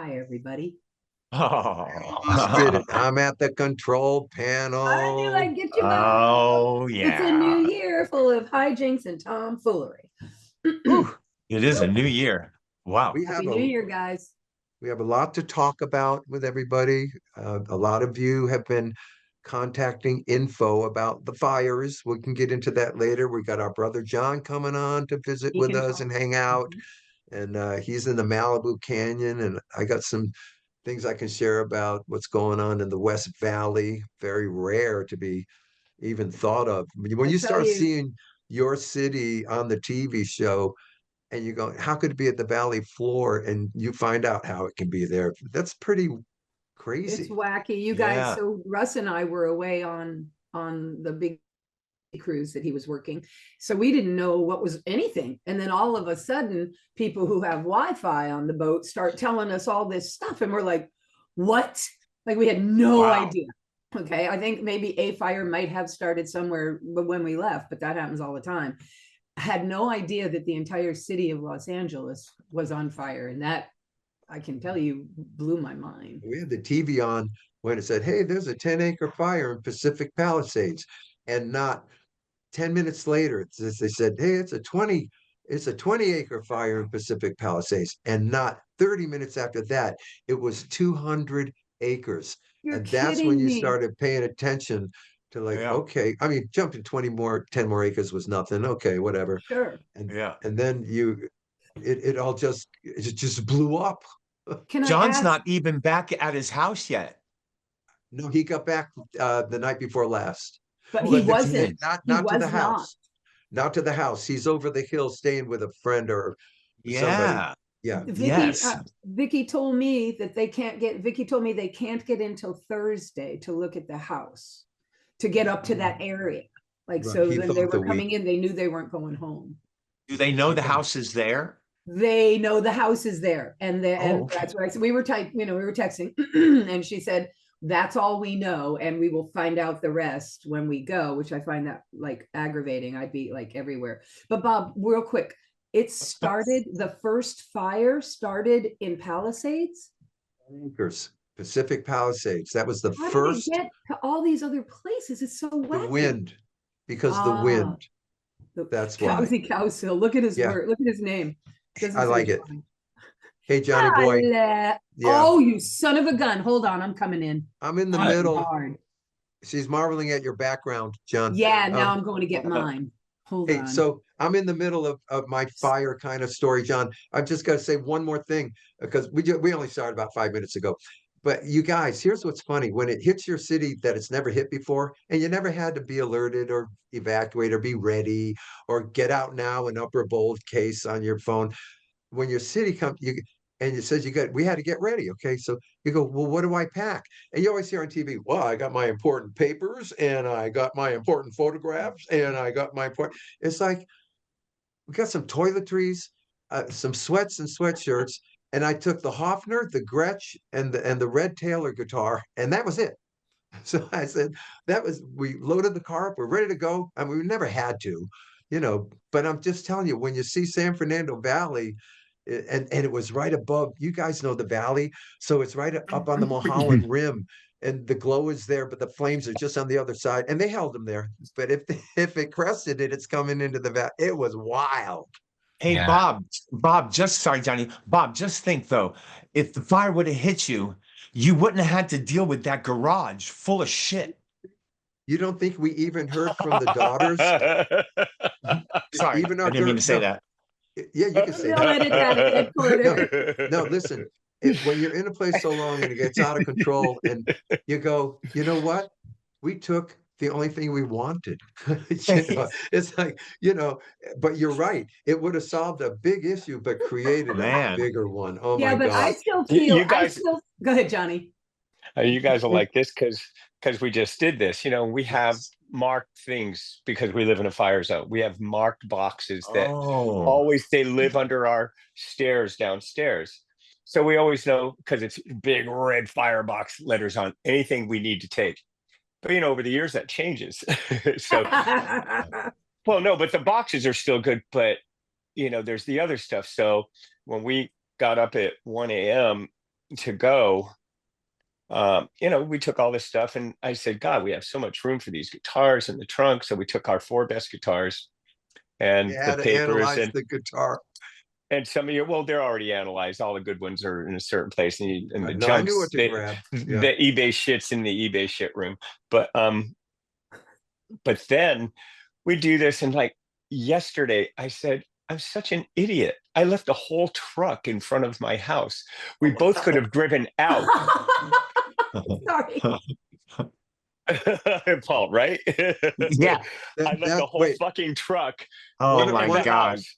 Hi, everybody. Spit it. Oh, I'm at the control I knew panel. I'd get you back. oh It's a new yeah. year full of hijinks and tomfoolery. Whew. It is a new year. Wow. We Happy have New a Year, guys. we have a lot to talk about with everybody. A lot of you have been contacting info about the fires. We can get into that later. We got our brother John coming on to visit He with can us talk. and hang out. Mhm. And he's in the Malibu Canyon, and I got some things I can share about what's going on in the West Valley. Very rare to be even thought of. When I you tell start you, seeing your city on the TV show and you go, how could it be at the valley floor? And you find out how it can be there. That's pretty it's crazy. wacky. You guys, Yeah. so Russ and I were away on the big cruise that he was working. So we didn't know what was anything. And then all of a sudden, people who have Wi-Fi on the boat start telling us all this stuff. And we're like, what? Like we had no Wow. idea. Okay. I think maybe a fire might have started somewhere when we left, but that happens all the time. I had no idea that the entire city of Los Angeles was on fire. And that I can tell you blew my mind. We had the TV on when it said, hey, there's a 10-acre fire in Pacific Palisades. And not 10 minutes later, they said, hey, it's a 20-acre fire in Pacific Palisades. And not 30 minutes after that, it was 200 acres. You're And that's when kidding you me. started paying attention to like, Yeah. okay, I mean, jumping 20 more, 10 more acres was nothing. Okay, whatever. Sure. And Yeah. and then it all just blew up. Can I John's ask? not even back at his house yet. No, he got back the night before last, But he Oh, but he wasn't. did. He not to the was not. house. Not to the house. He's over the hill staying with a friend or somebody. Yeah. Yeah. Yes. Vicky told me that they can't get. Vicky told me they can't get until Thursday to look at the house to get up to that area. Like Right. so, He when they thought were the week. coming in, they knew they weren't going home. Do they know He the thought, house is there? They know the house is there, and Oh, that's okay. what I said. We were we were texting, and she said that's all we know, and we will find out the rest when we go. Which I find that like aggravating. I'd be like everywhere. But Bob, real quick, it started. The first fire started in Palisades. Acres, Pacific Palisades. That was the How did it first. get to all these other places? It's so The wacky. wind, because the Ah, wind. the That's why. Cowsill. Look at his Yeah, word. Look at his name. I Doesn't say like it. fine. Hey, Johnny boy. Yeah, Oh, you son of a gun. Hold on. I'm coming in I'm in the on you middle. hard. She's marveling at your background, John. Yeah, now Um, I'm going to get mine. Hold Hey, on. so I'm in the middle of my fire kind of story, John. I've just got to say one more thing because we only started about 5 minutes ago. But you guys, here's what's funny. When it hits your city that it's never hit before, and you never had to be alerted or evacuate or be ready or get out now in upper bold case on your phone, when your city comes, you and it says we had to get ready. Okay, so you go, well, what do I pack? And you always hear on TV, well, I got my important papers and I got my important photographs and I got my important. It's like we got some toiletries, some sweats and sweatshirts, and I took the Hofner, the Gretsch, and the Red Taylor guitar, and that was it. So I said, that was, we loaded the car up, we're ready to go. I mean, we never had to, but I'm just telling you, when you see San Fernando Valley, and it was right above, you guys know the valley, so it's right up on the Mulholland Rim, and the glow is there, but the flames are just on the other side, and they held them there. But if it crested it, it's coming into the valley. It was wild. Hey, Yeah. Bob, just sorry, Johnny. Bob, just think though, if the fire would have hit you, you wouldn't have had to deal with that garage full of shit. You don't think we even heard from the daughters? Sorry, Even I our didn't mean girl, to say no, that. yeah, you can say They'll that. edit that in, No, Porter. no, listen, when you're in a place so long and it gets out of control and you go, you know what? We took the only thing we wanted. It's like, but you're right. It would have solved a big issue, but Oh, created a man. bigger one. Oh Yeah, my but I God. still You, feel, you guys, go ahead, Johnny. you guys will like this because we just did this. We have marked things because we live in a fire zone. We have marked boxes that Oh, always they live under our stairs downstairs. So we always know because it's big red firebox letters on anything we need to take. But over the years that changes. So, well, no, but the boxes are still good. But there's the other stuff. So when we got up at 1 a.m., to go, we took all this stuff, and I said, God, we have so much room for these guitars in the trunk. So we took our 4 best guitars and You the had to papers analyze the guitar. and some of you, well, they're already analyzed. All the good ones are in a certain place, and the No, I knew junks, what to grab. Yeah. the eBay shit's in the eBay shit room. But then we do this, and like yesterday, I said, I'm such an idiot. I left the whole truck in front of my house. We both could have driven out. Sorry. Paul, right? Yeah. I left the whole fucking truck. Oh in my the God. house.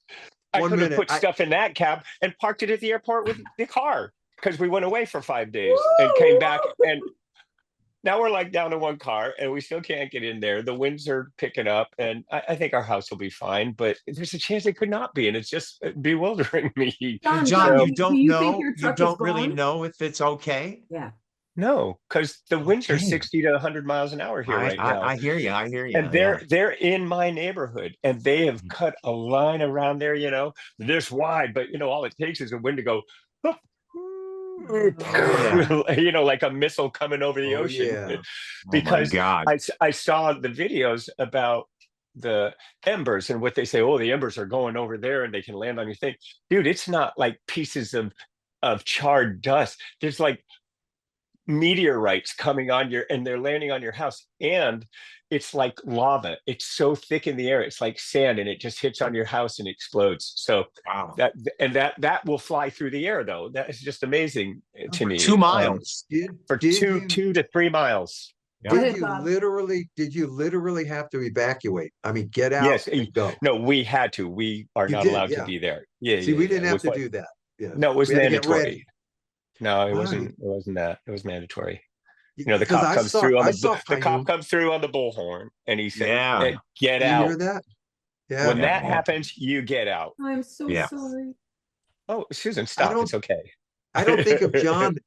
I One could have minute, put stuff in that cab and parked it at the airport with the car, because we went away for 5 days and came back, and now we're like down to 1 car, and we still can't get in there. The winds are picking up, and I think our house will be fine, but there's a chance it could not be, and it's just bewildering me. John, John, so you don't do you think know. your You truck is don't really gone? know if it's okay. Yeah. No, because the winds are Okay. 60 to 100 miles an hour here right now. I hear you. I hear you. And they're in my neighborhood, and they have cut a line around there, this wide, but all it takes is a wind to go, like a missile coming over the ocean. Yeah. Because oh my God. I saw the videos about the embers and what they say, oh, the embers are going over there and they can land on your thing. Dude, it's not like pieces of charred dust. There's like meteorites coming on and they're landing on your house, and it's like lava. It's so thick in the air, it's like sand, and it just hits on your house and explodes. So Wow. that will fly through the air, though. That is just amazing to me. 2 miles. For 2 to 3 miles. Did you literally have to evacuate? I mean, get out Yes, and go. No, we had to. We are not allowed to be there. Yeah. See, we didn't have to do that. Yeah. No, it was We had to get ready. mandatory. No, it wasn't. Right. It wasn't that. It was mandatory. The Because cop comes through on the cop Payum. comes through on the bullhorn, and he said, Yeah. "Hey, get You out." hear that? Yeah. When Yeah, that yeah. happens, you get out. I'm so Yeah. sorry. Oh, Susan, stop. It's okay. I don't think of John.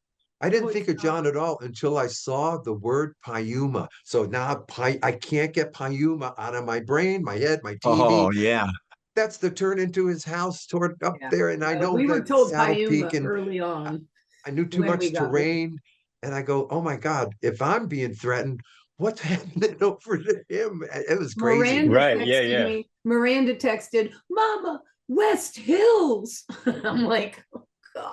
I didn't Oh, think of John at all until I saw the word Payuma. So now I can't get Payuma out of my brain, my head, my TV. Oh yeah. That's the turn into his house toward up Yeah. there. And I know we were that told Saddle Payuma Peak, and early on. I knew too when much we got terrain. And I go, oh my God, if I'm being threatened, what's happening over to him? It was crazy. Miranda Right, texted yeah. me. Miranda texted, "Mama, West Hills." I'm like, oh God.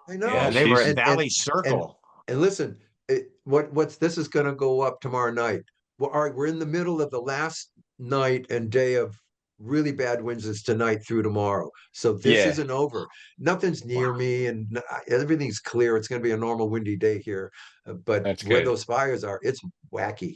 I know. Yeah, they were at And- Valley Circle. And listen, this is going to go up tomorrow night. Well, all right, we're in the middle of the last night and day of really bad winds. Is tonight through tomorrow. So this Yeah. isn't over. Nothing's near me, and everything's clear. It's going to be a normal windy day here. But That's where good. those fires are, it's wacky.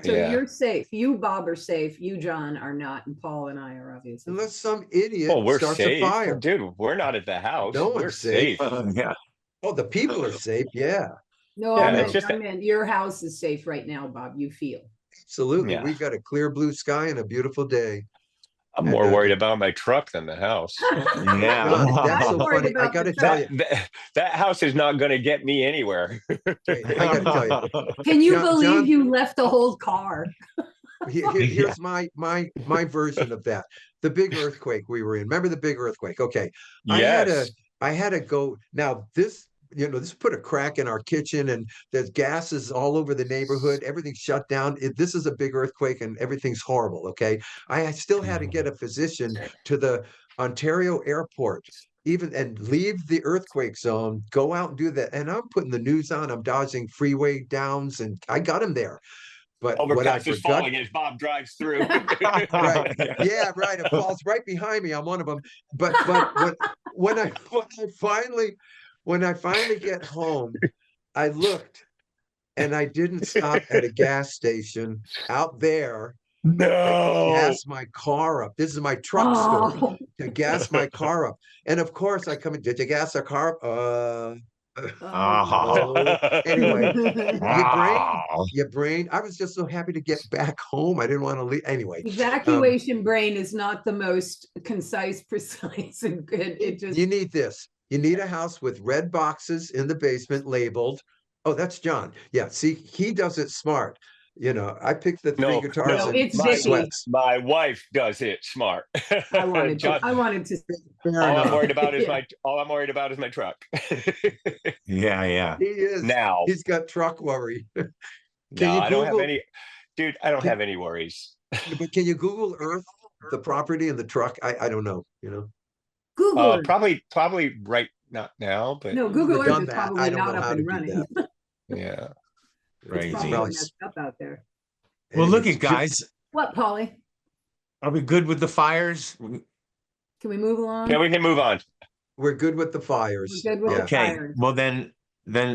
So Yeah. you're safe. You, Bob, are safe. You, John, are not, and Paul and I are obviously. Unless some idiot Oh, we're starts safe, a fire. dude. We're not at the house. No We're one's safe. Yeah. Oh, the people are safe. Yeah, No, Yeah, I it's just meant your house is safe right now, Bob. You feel. absolutely. Yeah. We've got a clear blue sky and a beautiful day. I'm And, more worried about my truck than the house. Yeah. John, that's so I'm worried funny. I about got to the tell truck. you. That house is not going to get me anywhere. Wait, I got to tell you. Can you John- believe John- you left the whole car? Here's my version of that. The big earthquake we were in. Remember the big earthquake? Okay. Yes. I had to go. Now this put a crack in our kitchen, and there's gases all over the neighborhood. Everything's shut down. This is a big earthquake, and everything's horrible. Okay. I still had to get a physician to the Ontario airport, and leave the earthquake zone, go out and do that. And I'm putting the news on. I'm dodging freeway downs, and I got him there. But what I Overpass is forgot, falling as Bob drives through. right? Yeah, right. It falls right behind me. I'm one of them. But when I finally get home, I looked, and I didn't stop at a gas station out there to No. gas my car up. This is my truck story. Oh, To gas my car up, and of course I come in. Did you gas the car up? Uh-huh. Anyway, Wow. your brain. I was just so happy to get back home. I didn't want to leave. Anyway, Evacuation brain is not the most concise, precise, and good. It just you need this. You need a house with red boxes in the basement labeled. Oh, that's John. Yeah, see, he does it smart. I picked the three guitars no, and it's my, Vicky. sweats. my wife does it smart. I wanted John, to. I wanted to. Fair all I'm enough. worried about is Yeah. my truck. Yeah. He is. Now. He's got truck worry. Can No, you I don't have Google? any, dude, I don't Can, have any worries. but can you Google Earth, the property and the truck? I don't know. You know, Google Earth. Probably right, not now, but No, I've never Google Earth done is that. I probably don't not know up how to and do running. that. yeah. It's It's probably probably messed up out there. Well, look anyways, at guys. What, Polly? Are we good with the fires? Can we move along? Yeah, we can move on. we're good with the We're fires. good with Yeah. the Okay. fires. Well, then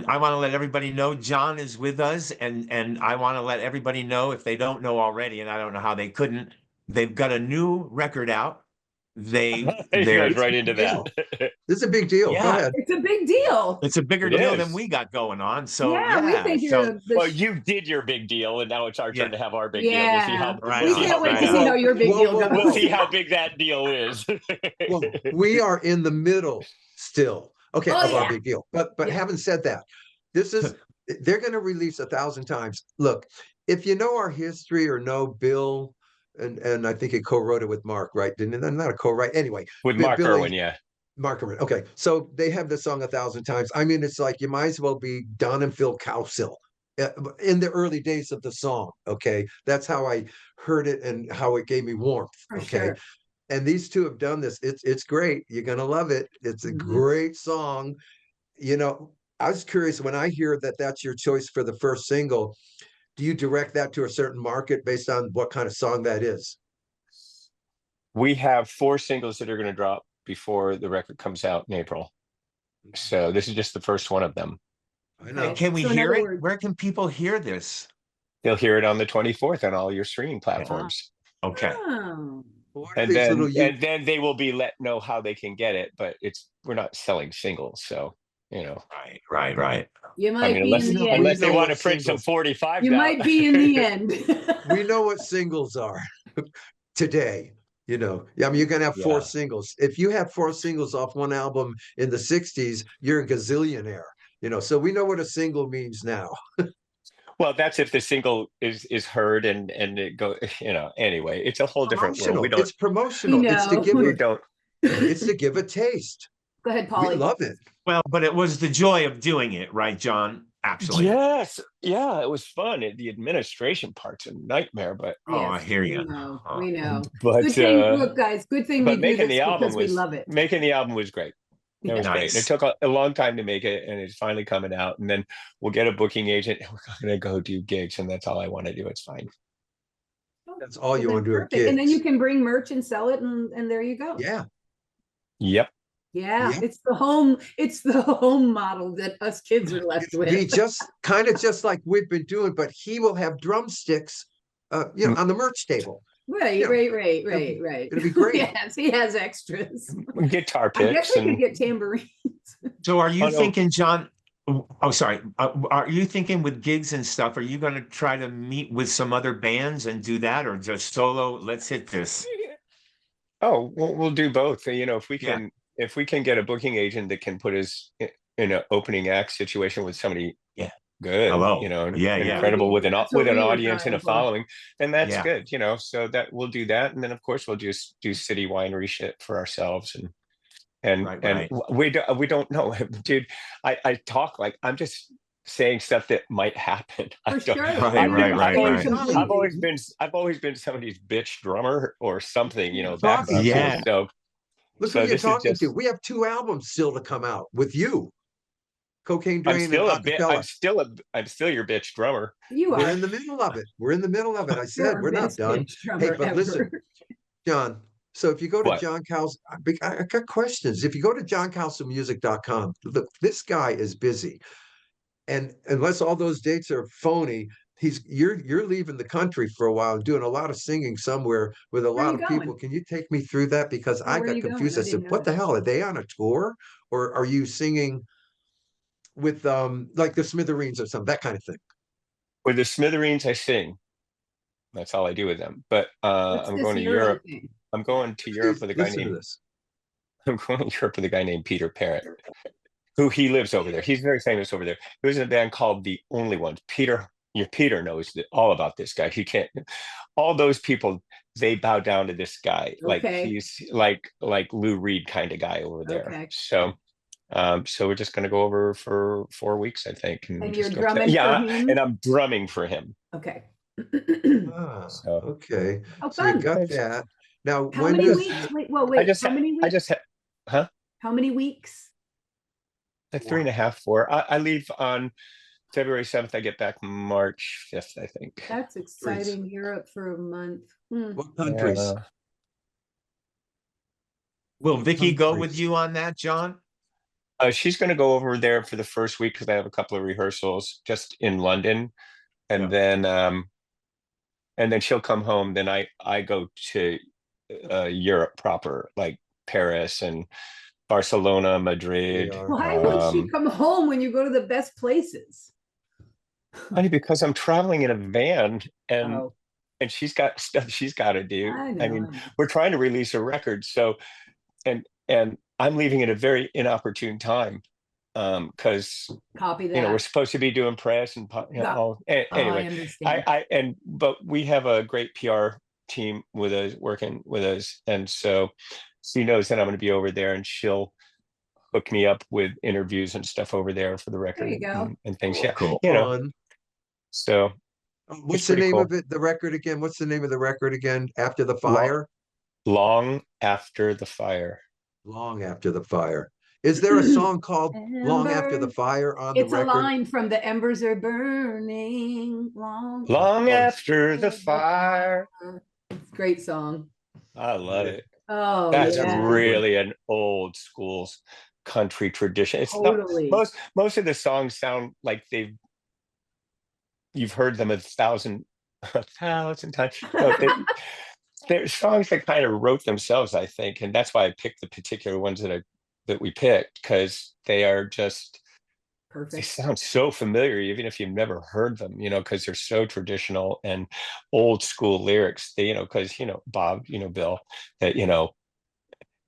I want to let everybody know John is with us, and I want to let everybody know if they don't know already, and I don't know how they couldn't. They've got a new record out. He They're goes right into that. This is a big deal. Go Yeah. ahead. It's a big deal. It's a bigger It deal than is. we got going on. So Yeah, we think so you're the Well, you did your big deal, and now it's our turn Yeah. to have our big deal. We'll see yeah. how Right We on, can't wait right to see on. how your big deal goes. we'll see how big that deal is. Well, we are in the middle still. Okay, Oh, of our yeah. big deal. But Yeah. having said that, this is they're going to release 1,000 times. Look, if you know our history or know Bill, and I think he co-wrote it with Mark, right? Didn't not a co-write anyway. With Mark Billy, Irwin, yeah. Mark Irwin. Okay, so they have the song 1,000 times. I mean, it's like you might as well be Don and Phil Cowsill in the early days of the song. Okay, that's how I heard it and how it gave me warmth. For Okay, sure. and these two have done this. It's great. You're gonna love it. It's a Mhm. great song. You know, I was curious when I hear that that's your choice for the first single. Do you direct that to a certain market based on what kind of song that is? We have 4 singles that are going to drop before the record comes out in April. So this is just the first one of them. I know. Okay. Can we So in hear other it? words- Where can people hear this? They'll hear it on the 24th on all your streaming platforms. Okay. Oh. What are these little And then they will be let know how they can get it, but we're not selling singles, so you know. Right. You I might mean, be in unless the know- end. unless they know want what to print some singles- 45s You out. might be in the end. we know what singles are today. You know, I mean, you're gonna have 4 Yeah. singles. If you have 4 singles off one album in the '60s, you're a gazillionaire. You know, so we know what a single means now. Well, that's if the single is heard and it go, you know, anyway, it's a whole different world. Promotional. It's promotional. We It's to know. give We a, don't it's to give a taste. Go ahead, We Polly. love it. Well, but it was the joy of doing it, right, John? Absolutely. Yes, yeah, it was fun. The administration part's a nightmare, but Oh, I hear We you. know. We know. but Good thing. Look, guys. Good thing we but do making this the album because we was love it. making the album was great. It was great. And it Nice. took a long time to make it, and it's finally coming out. And then we'll get a booking agent, and we're gonna go do gigs, and that's all I want to do. It's fine. That's all you Well, want to do then at perfect. And then you gigs. can bring merch and sell it, and there you go. Yeah. Yep. Yeah, Yep. it's the home model that us kids are left It'll be with. just kind of just like we've been doing, but he will have drumsticks, you know, on the merch table. Right. Yeah. Right. It'll be great. Yes, he has extras. Guitar I guess picks we could and get tambourines. So are you Oh, no. thinking, John? Oh, sorry. Are you thinking with gigs and stuff? Are you going to try to meet with some other bands and do that, or just solo? Let's hit this. oh, we'll do both. You know, Yeah. if we can get a booking agent that can put us in an opening act situation with somebody Yeah. good, Hello. you know, Yeah. incredible with That's what an we were audience and a trying for. following, then that's Yeah. good, you know. So that we'll do that, and then of course we'll just do city winery shit for ourselves, and Right. we don't know, dude. I talk like I'm just saying stuff that might happen. I For don't- sure. Right. I've always been somebody's bitch drummer or something, you know, Talking background. Yeah. So Look So who you're this is talking to. just- We have 2 albums still to come out with you. Cocaine I'm Drain still and a bit. Acapella. I'm still your bitch drummer. You We're are. in the middle of it. We're in the middle of it. I You're said our we're not best done. pitch drummer but ever. listen, John. So if you go to What? John Cowsill, I got questions. If you go to johncowsillmusic.com, look, this guy is busy. And unless all those dates are phony, you're leaving the country for a while, doing a lot of singing somewhere with a Where are lot you of people. going? Can you take me through that? Because Yeah, I where are got you going? confused. I I said, didn't know what the that. hell? Are they on a tour? Or are you singing with like the Smithereens or something, that kind of thing? With the Smithereens, I sing. That's all I do with them. But What's I'm this going to Euro Europe. thing? I'm going to Europe with a guy Listen to named. this. I'm going to Europe with a guy named Peter Parrott, who he lives over there. He's very famous over there. He was in a band called The Only Ones. Peter knows all about this guy. He can't. All those people, they bow down to this guy. Like Okay. he's like Lou Reed kind of guy over there. Okay. So So we're just going to go over for 4 weeks, I think, And just you're go play. drumming for Yeah, him? and I'm drumming for him. Okay. So Okay. Oh, So you fun. got Thanks. that. Now, How when many does weeks? Wait, well, I wait, just how many I weeks? just huh? How many weeks? Like 3.5, 4. I leave on February 7th. I get back March 5th, I think. That's exciting. Europe for a month. what countries? Yeah. Will Vicky go with Countries. you on that, John? She's going to go over there for the first week because I have a couple of rehearsals just in London, and then she'll come home. Then I go to Europe proper, like Paris and Barcelona, Madrid. They are. Why would she come home when you go to the best places? Honey, because I'm traveling in a van, and Oh, she's got stuff she's got to do. I I know, mean, I know. we're trying to release a record, so and I'm leaving at a very inopportune time, because Copy we're that. supposed to be doing press and Yeah. all. I Anyway, understand. but we have a great PR team with us, working with us, and so she knows that I'm going to be over there, and she'll hook me up with interviews and stuff over there for the There you record go. and things. Cool, Yeah, cool. Fun. so it's What's the pretty name cool. of it? The record again? What's the name of the record again? After the Long, fire? long after the fire. Long after the fire. Is there a song called Long After the Ember. Fire on the It's a record? line from The Embers Are Burning. Long. Long Oh, after the fire. Great song. I love it. Oh, That's that's a yeah. good one. really an old school country tradition. It's not Totally. most of the songs sound like you've heard them a thousand times. No, they're songs that kind of wrote themselves, I think, and that's why I picked the particular ones that we picked, because they are just they Perfect. sound so familiar, even if you've never heard them, because they're so traditional and old school lyrics. Because Bob, Bill, that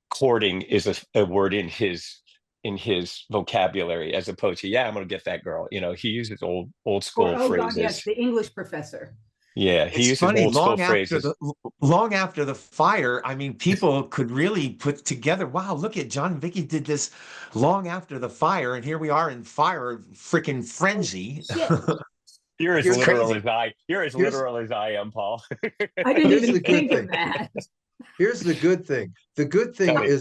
courting is a word in his vocabulary, as opposed to, yeah, I'm gonna get that girl. He uses old Or, school oh God, yes, phrases. the English professor. Yeah, he It's uses funny, old school phrases. long after the fire, I mean, people could really put together, wow, look at John and Vicky did this long after the fire, and here we are in fire freaking frenzy. Shit. You're as Here's literal crazy. as I. You're as here's literal as I am, Paul. I didn't here's even the good think of thing. that. Here's the good thing. The good Tell thing me.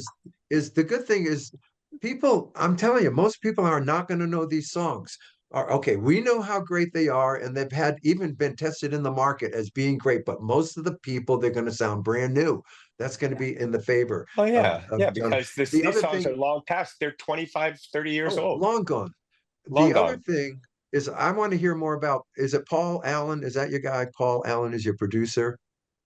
is people, I'm telling you, most people are not going to know these songs. Are okay, we know how great they are, and they've had even been tested in the market as being great, but most of the people, they're going to sound brand new. That's going to be in the favor Oh of, yeah, of yeah, John. because The these other songs thing, are long past. They're 25, 30 years oh, old. long gone. Long The other gone. thing is I want to hear more about, is it Paul Allen? Is that your guy? Paul Allen is your producer?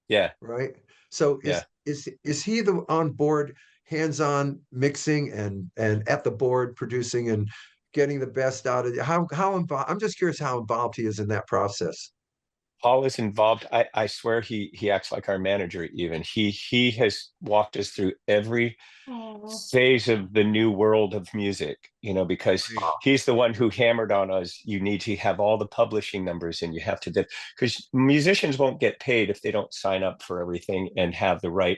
Yeah, Right? So yeah. is he the on board, hands-on mixing and at the board producing and getting the best out of it? How involved? I'm just curious how involved he is in that process. Paul is involved. I swear he acts like our manager even. He has walked us through every Oh, phase of the new world of music, because Right. he's the one who hammered on us. You need to have all the publishing numbers, and you have to, because musicians won't get paid if they don't sign up for everything and have the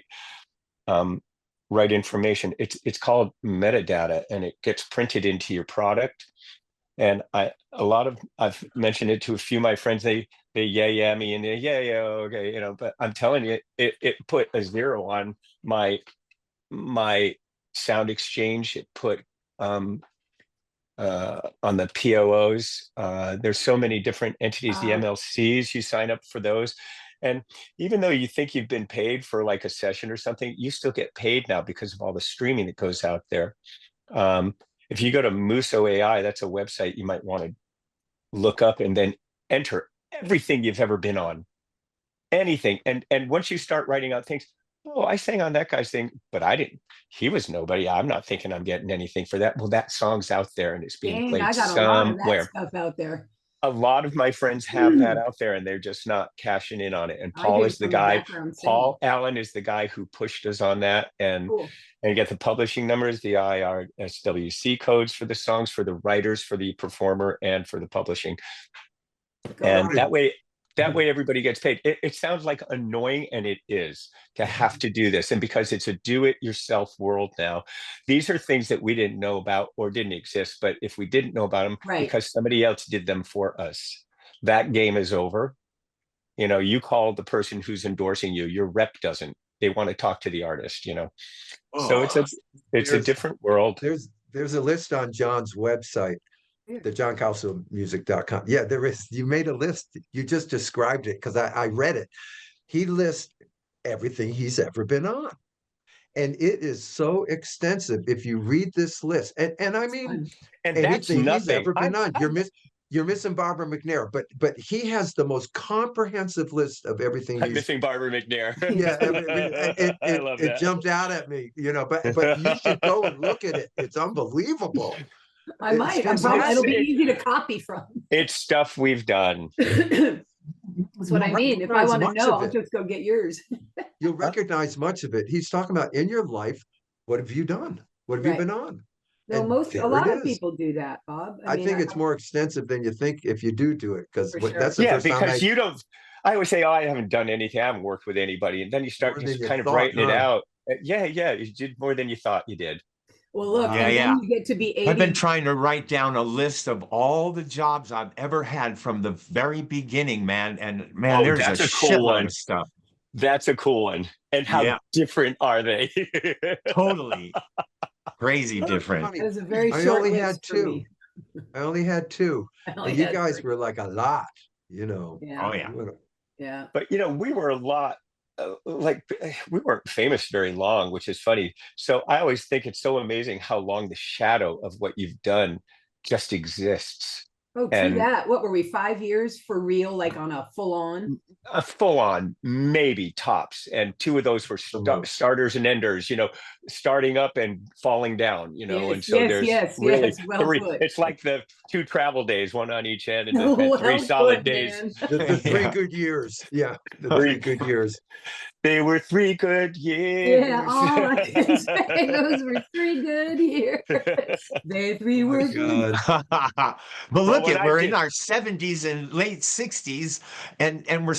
um, right information. It's called metadata, and it gets printed into your product. And I've mentioned it to a few of my friends. They yeah me, and they yeah okay, but I'm telling you, it put a zero on my sound exchange. It put on the POOs. There's so many different entities, the wow. MLCs, you sign up for those. And even though you think you've been paid for like a session or something, you still get paid now because of all the streaming that goes out there. If you go to Muso AI, that's a website you might want to look up, and then enter everything you've ever been on, anything. And once you start writing out things, oh, I sang on that guy's thing, but I didn't. He was nobody. I'm not thinking I'm getting anything for that. Well, that song's out there and it's being Dang, played I got a lot of that somewhere. stuff out there. A lot of my friends have that out there, and they're just not cashing in on it. And I Paul do is the from the guy. background singing. Paul Allen is the guy who pushed us on that, and Cool. get the publishing numbers, the IRSWC codes for the songs, for the writers, for the performer, and for the publishing. Go And on. that way That way everybody gets paid. It sounds like annoying, and it is to have to do this. And because it's a do-it-yourself world now, these are things that we didn't know about or didn't exist. But if we didn't know about them Right. because somebody else did them for us, that game is over. You know, you call the person who's endorsing you, your rep doesn't. They want to talk to the artist, you know. So it's a There's- different world. There's a list on John's website, the johncowsillmusic.com. Yeah, there is. You made a list. You just described it because I read it. He lists everything he's ever been on. And it is so extensive if you read this list. And I mean, And that's anything he's nothing. ever been on. You're missing Barbara McNair, but he has the most comprehensive list of everything I'm he's missing Barbara McNair. yeah, I love it that. jumped out at me, you know, but you should go and look at it. It's unbelievable. I might. It'll be easy to copy from. It's stuff we've done. That's what I mean. If I want to know, I'll just go get yours. You'll recognize much of it. He's talking about in your life, what have you done? What have you been on? No, a lot of people do that, Bob. I think it's more extensive than you think if you do it, because that's the yeah, first time because you don't. I always say, "Oh, I haven't done anything. I haven't worked with anybody," and then you start just kind of writing it out. Yeah, you did more than you thought you did. Well, look, and then you get to be 80. I've been trying to write down a list of all the jobs I've ever had from the very beginning, man. And man, there's a cool shitload of stuff. That's a cool one. And how different are they? Totally. Crazy different. It was a very short only list had for two. me. I only had two. And you guys were like a lot, you know. Yeah. Oh, yeah. Yeah. But, you know, we were a lot. Like we weren't famous very long, which is funny. So I always think it's so amazing how long the shadow of what you've done just exists. Oh, true that. What were we, 5 years for real, like on a full on, maybe tops, and 2 of those were starters and enders, you know, starting up and falling down, you know. And so there's really well 3. put. It's like the 2 travel days, 1 on each end, and then 3 solid days. The 3 good years. Yeah, the 3 good years. They were 3 good years. Yeah, all I can say, those were 3 good years. They 3 were good. But look at, we're in our 70s and late 60s, and we're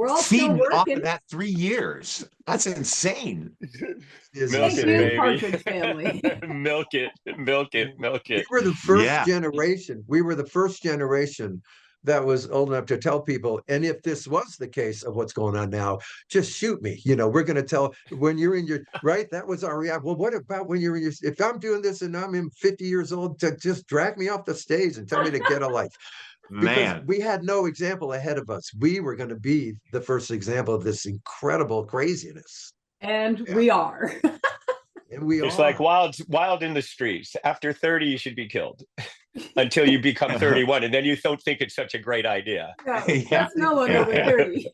all feeding off of that 3 years. That's insane. Milk it, baby. Family. Milk it. We were the first generation. We were the first generation that was old enough to tell people, and if this was the case of what's going on now, just shoot me. You know, we're going to tell when you're in your, right? That was our reaction. Well, what about when you're in your, if I'm doing this and I'm 50 years old, to just drag me off the stage and tell me to get a life. Because we had no example ahead of us. We were going to be the first example of this incredible craziness. And we are. And it's like wild in the streets. After 30, you should be killed until you become 31. And then you don't think it's such a great idea. That's no one over 30.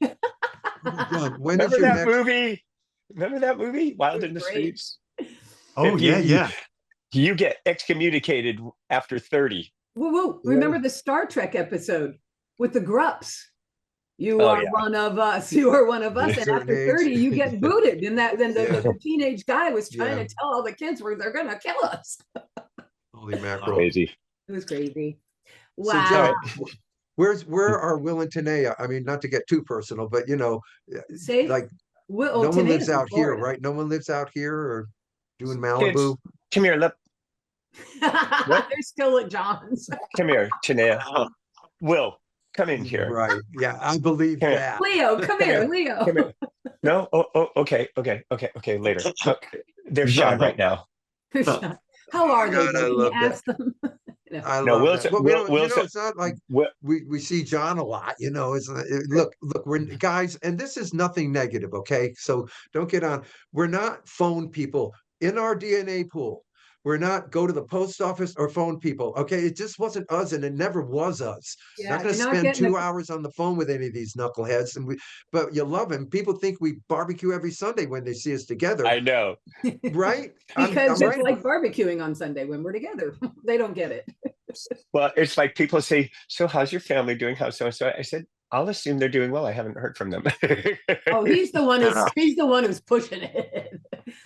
Remember that movie? Remember that movie, Wild in the Streets? Oh, yeah. You get excommunicated after 30. Whoa. Remember the Star Trek episode with the Grups? You are one of us. You are one of us. And after 30, you get booted. And then the teenage guy was trying to tell all the kids where they're going to kill us. Holy mackerel. Crazy. It was crazy. Wow. So, John, where are Will and Tanea? I mean, not to get too personal, but, you know, like no one lives out here, right? No one lives out here or doing Malibu. Come here. They're still at John's. Come here, Tanea. Will. Come in here. Right. Yeah, I believe that. Leo, come here, Leo. Come here. No? Okay. Later. Look, they're shy right now. How are they? Can you ask them? It's not like we see John a lot, you know. Look, we're guys, and this is nothing negative, okay? So don't get on. We're not phone people in our DNA pool. We're not go to the post office or phone people. Okay, it just wasn't us, and it never was us. Yeah, not going to spend 2 hours on the phone with any of these knuckleheads. But you love them. People think we barbecue every Sunday when they see us together. I know, right? Because it's like barbecuing on Sunday when we're together. They don't get it. Well, it's like people say, "So, how's your family doing? How's so and so?" I said, I'll assume they're doing well. I haven't heard from them. Oh, he's the one who's pushing it.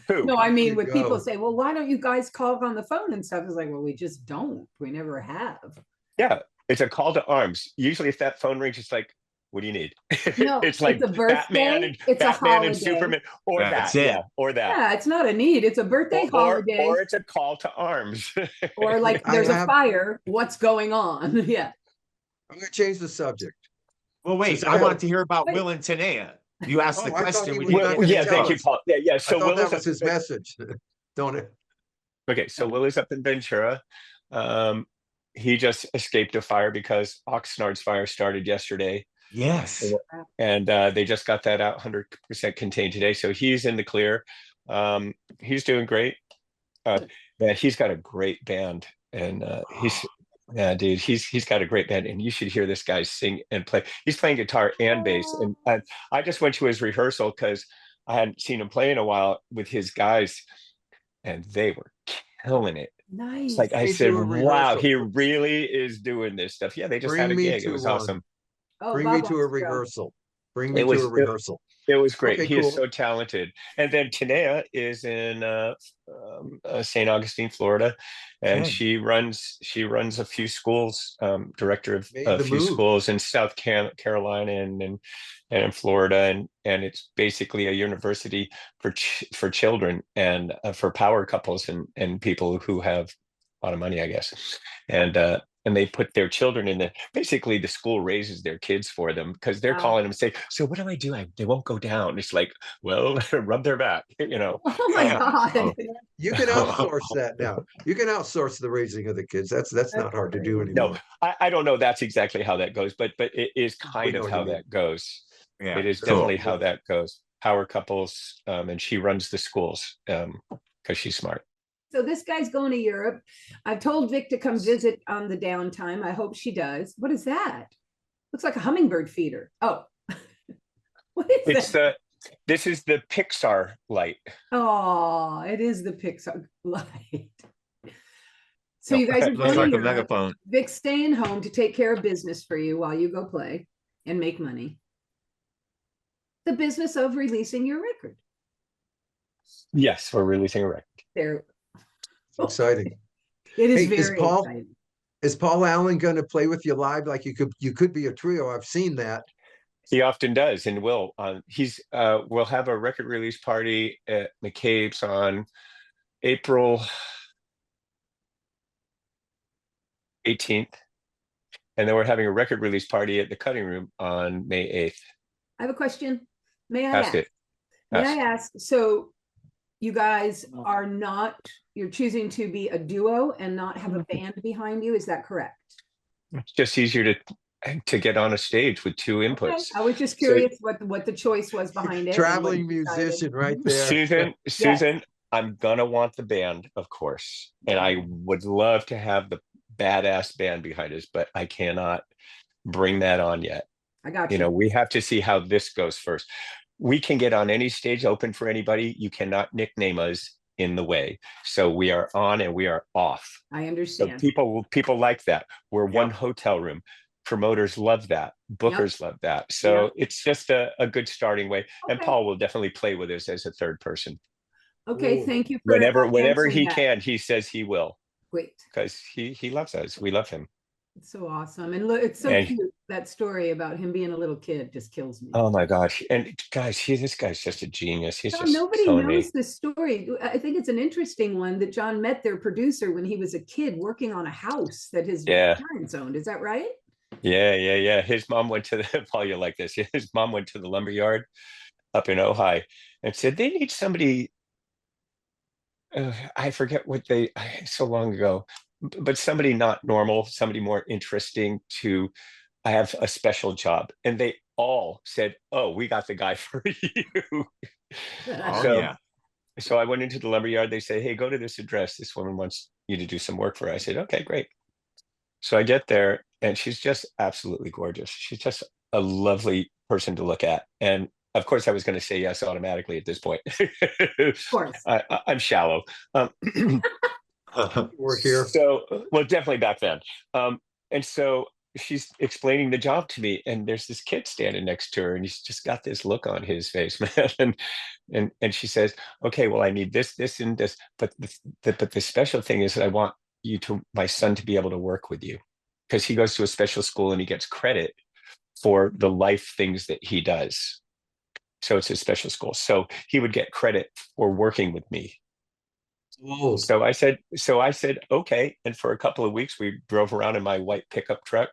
Who? No, I mean, when people say, well, why don't you guys call on the phone and stuff? It's like, well, we just don't. We never have. Yeah, it's a call to arms. Usually if that phone rings, it's like, What do you need? No, It's like it's a birthday, it's a Batman and holiday. Superman, or That's that, it. yeah, or that, Yeah, it's not a need. It's a birthday holiday, or it's a call to arms. or like I there's a have- fire. What's going on? Yeah. I'm going to change the subject. Well, wait, Since I I want have- to hear about Wait. Will and Tanea. You asked the Oh, I thought question. he we was didn't not get gonna to Yeah, tell thank you, us. Paul. Yeah. I So thought Will that is was his message. Don't it? okay. So Will is up in Ventura. He just escaped a fire because Oxnard's fire started yesterday. Yes. And they just got that out 100% contained today. So he's in the clear. He's doing great. Man, he's got a great band, and yeah, dude, he's got a great band, and you should hear this guy sing and play. He's playing guitar and bass, and I just went to his rehearsal because I hadn't seen him play in a while with his guys, and they were killing it. It's Nice. like I Bring me said, to a wow, rehearsal. he really is doing this stuff. Yeah, they just had Bring a me gig. It to was one. awesome. Oh, Bring Bob me to a wants go. rehearsal. Bring me It to was a rehearsal. it was great. Okay, He cool. is so talented. And then Tanea is in St. Augustine, Florida, and Okay. she runs a few schools, director of Made a the few move. schools in South Carolina and in Florida, and it's basically a university for children and for power couples and people who have a lot of money, I guess, and they put their children in basically the school raises their kids for them because they're Wow. calling them and say, so what do I do? They won't go down. It's like, well, rub their back, Oh my Yeah. God. Oh. You can outsource that now. You can outsource the raising of the kids. That's not hard to do great. No, anymore. I don't know that's exactly how that goes, but it is kind know of what you how mean. that goes. Yeah. It is Cool. definitely how that goes. Power couples, and she runs the schools because she's smart. So this guy's going to Europe. I've told Vic to come visit on the downtime. I hope she does. What is that? Looks like a hummingbird feeder. Oh, what is It's that? this is the Pixar light. Oh, it is the Pixar light. So No, you guys are it Looks going like to a Europe. megaphone. Vic's staying home to take care of business for you while you go play and make money. The business of releasing your record. Yes, we're releasing a record. There. It's exciting. It is Hey, very exciting. Is Paul Allen going to play with you live? Like you could be a trio. I've seen that. He often does and will. We'll have a record release party at McCabe's on April 18th. And then we're having a record release party at the Cutting Room on May 8th. I have a question. May I Ask ask? it. May Ask. I ask? So you guys are not, you're choosing to be a duo and not have a band behind you. Is that correct? It's just easier to get on a stage with two Okay. inputs. I was just curious what the choice was behind it. and what Traveling you decided. musician right there. Susan, I'm gonna want the band, of course. And I would love to have the badass band behind us, but I cannot bring that on yet. I got you. We have to see how this goes first. We can get on any stage open for anybody. You cannot nickname us in the way. So we are on and we are off. I So understand. people like that. We're one hotel room. Promoters love that. Bookers love that. So it's just a good starting way. And Okay. Paul will definitely play with us as a third person. Okay, Ooh. thank you for Whenever answering he that. can, he says he will. Great. Because he loves us. We love him. It's so awesome. And look, it's so And- cute. That story about him being a little kid just kills me. Oh my gosh. And guys, this guy's just a genius. He's No, just nobody so knows neat. this story. I think it's an interesting one that John met their producer when he was a kid working on a house that his Yeah. parents owned. Is that right? Yeah. His mom went to the Paul, you like this. His mom went to the lumberyard up in Ojai and said they need somebody. I forget what so long ago, but somebody not normal, somebody more interesting to have a special job. And they all said, "Oh, we got the guy for you." Oh, So- yeah. So I went into the lumberyard. They say, "Hey, go to this address. This woman wants you to do some work for her." I said, "Okay, great." So I get there and she's just absolutely gorgeous. She's just a lovely person to look at. And of course I was going to say yes automatically at this point. Of course. I'm shallow. We're here. So, well, definitely back then. And so she's explaining the job to me, and there's this kid standing next to her, and he's just got this look on his face, man. And she says, "Okay, well, I need this, and this, but the special thing is that I want my son to be able to work with you, because he goes to a special school and he gets credit for the life things that he does. So it's a special school. So he would get credit for working with me. Oh, So I said, okay. And for a couple of weeks, we drove around in my white pickup truck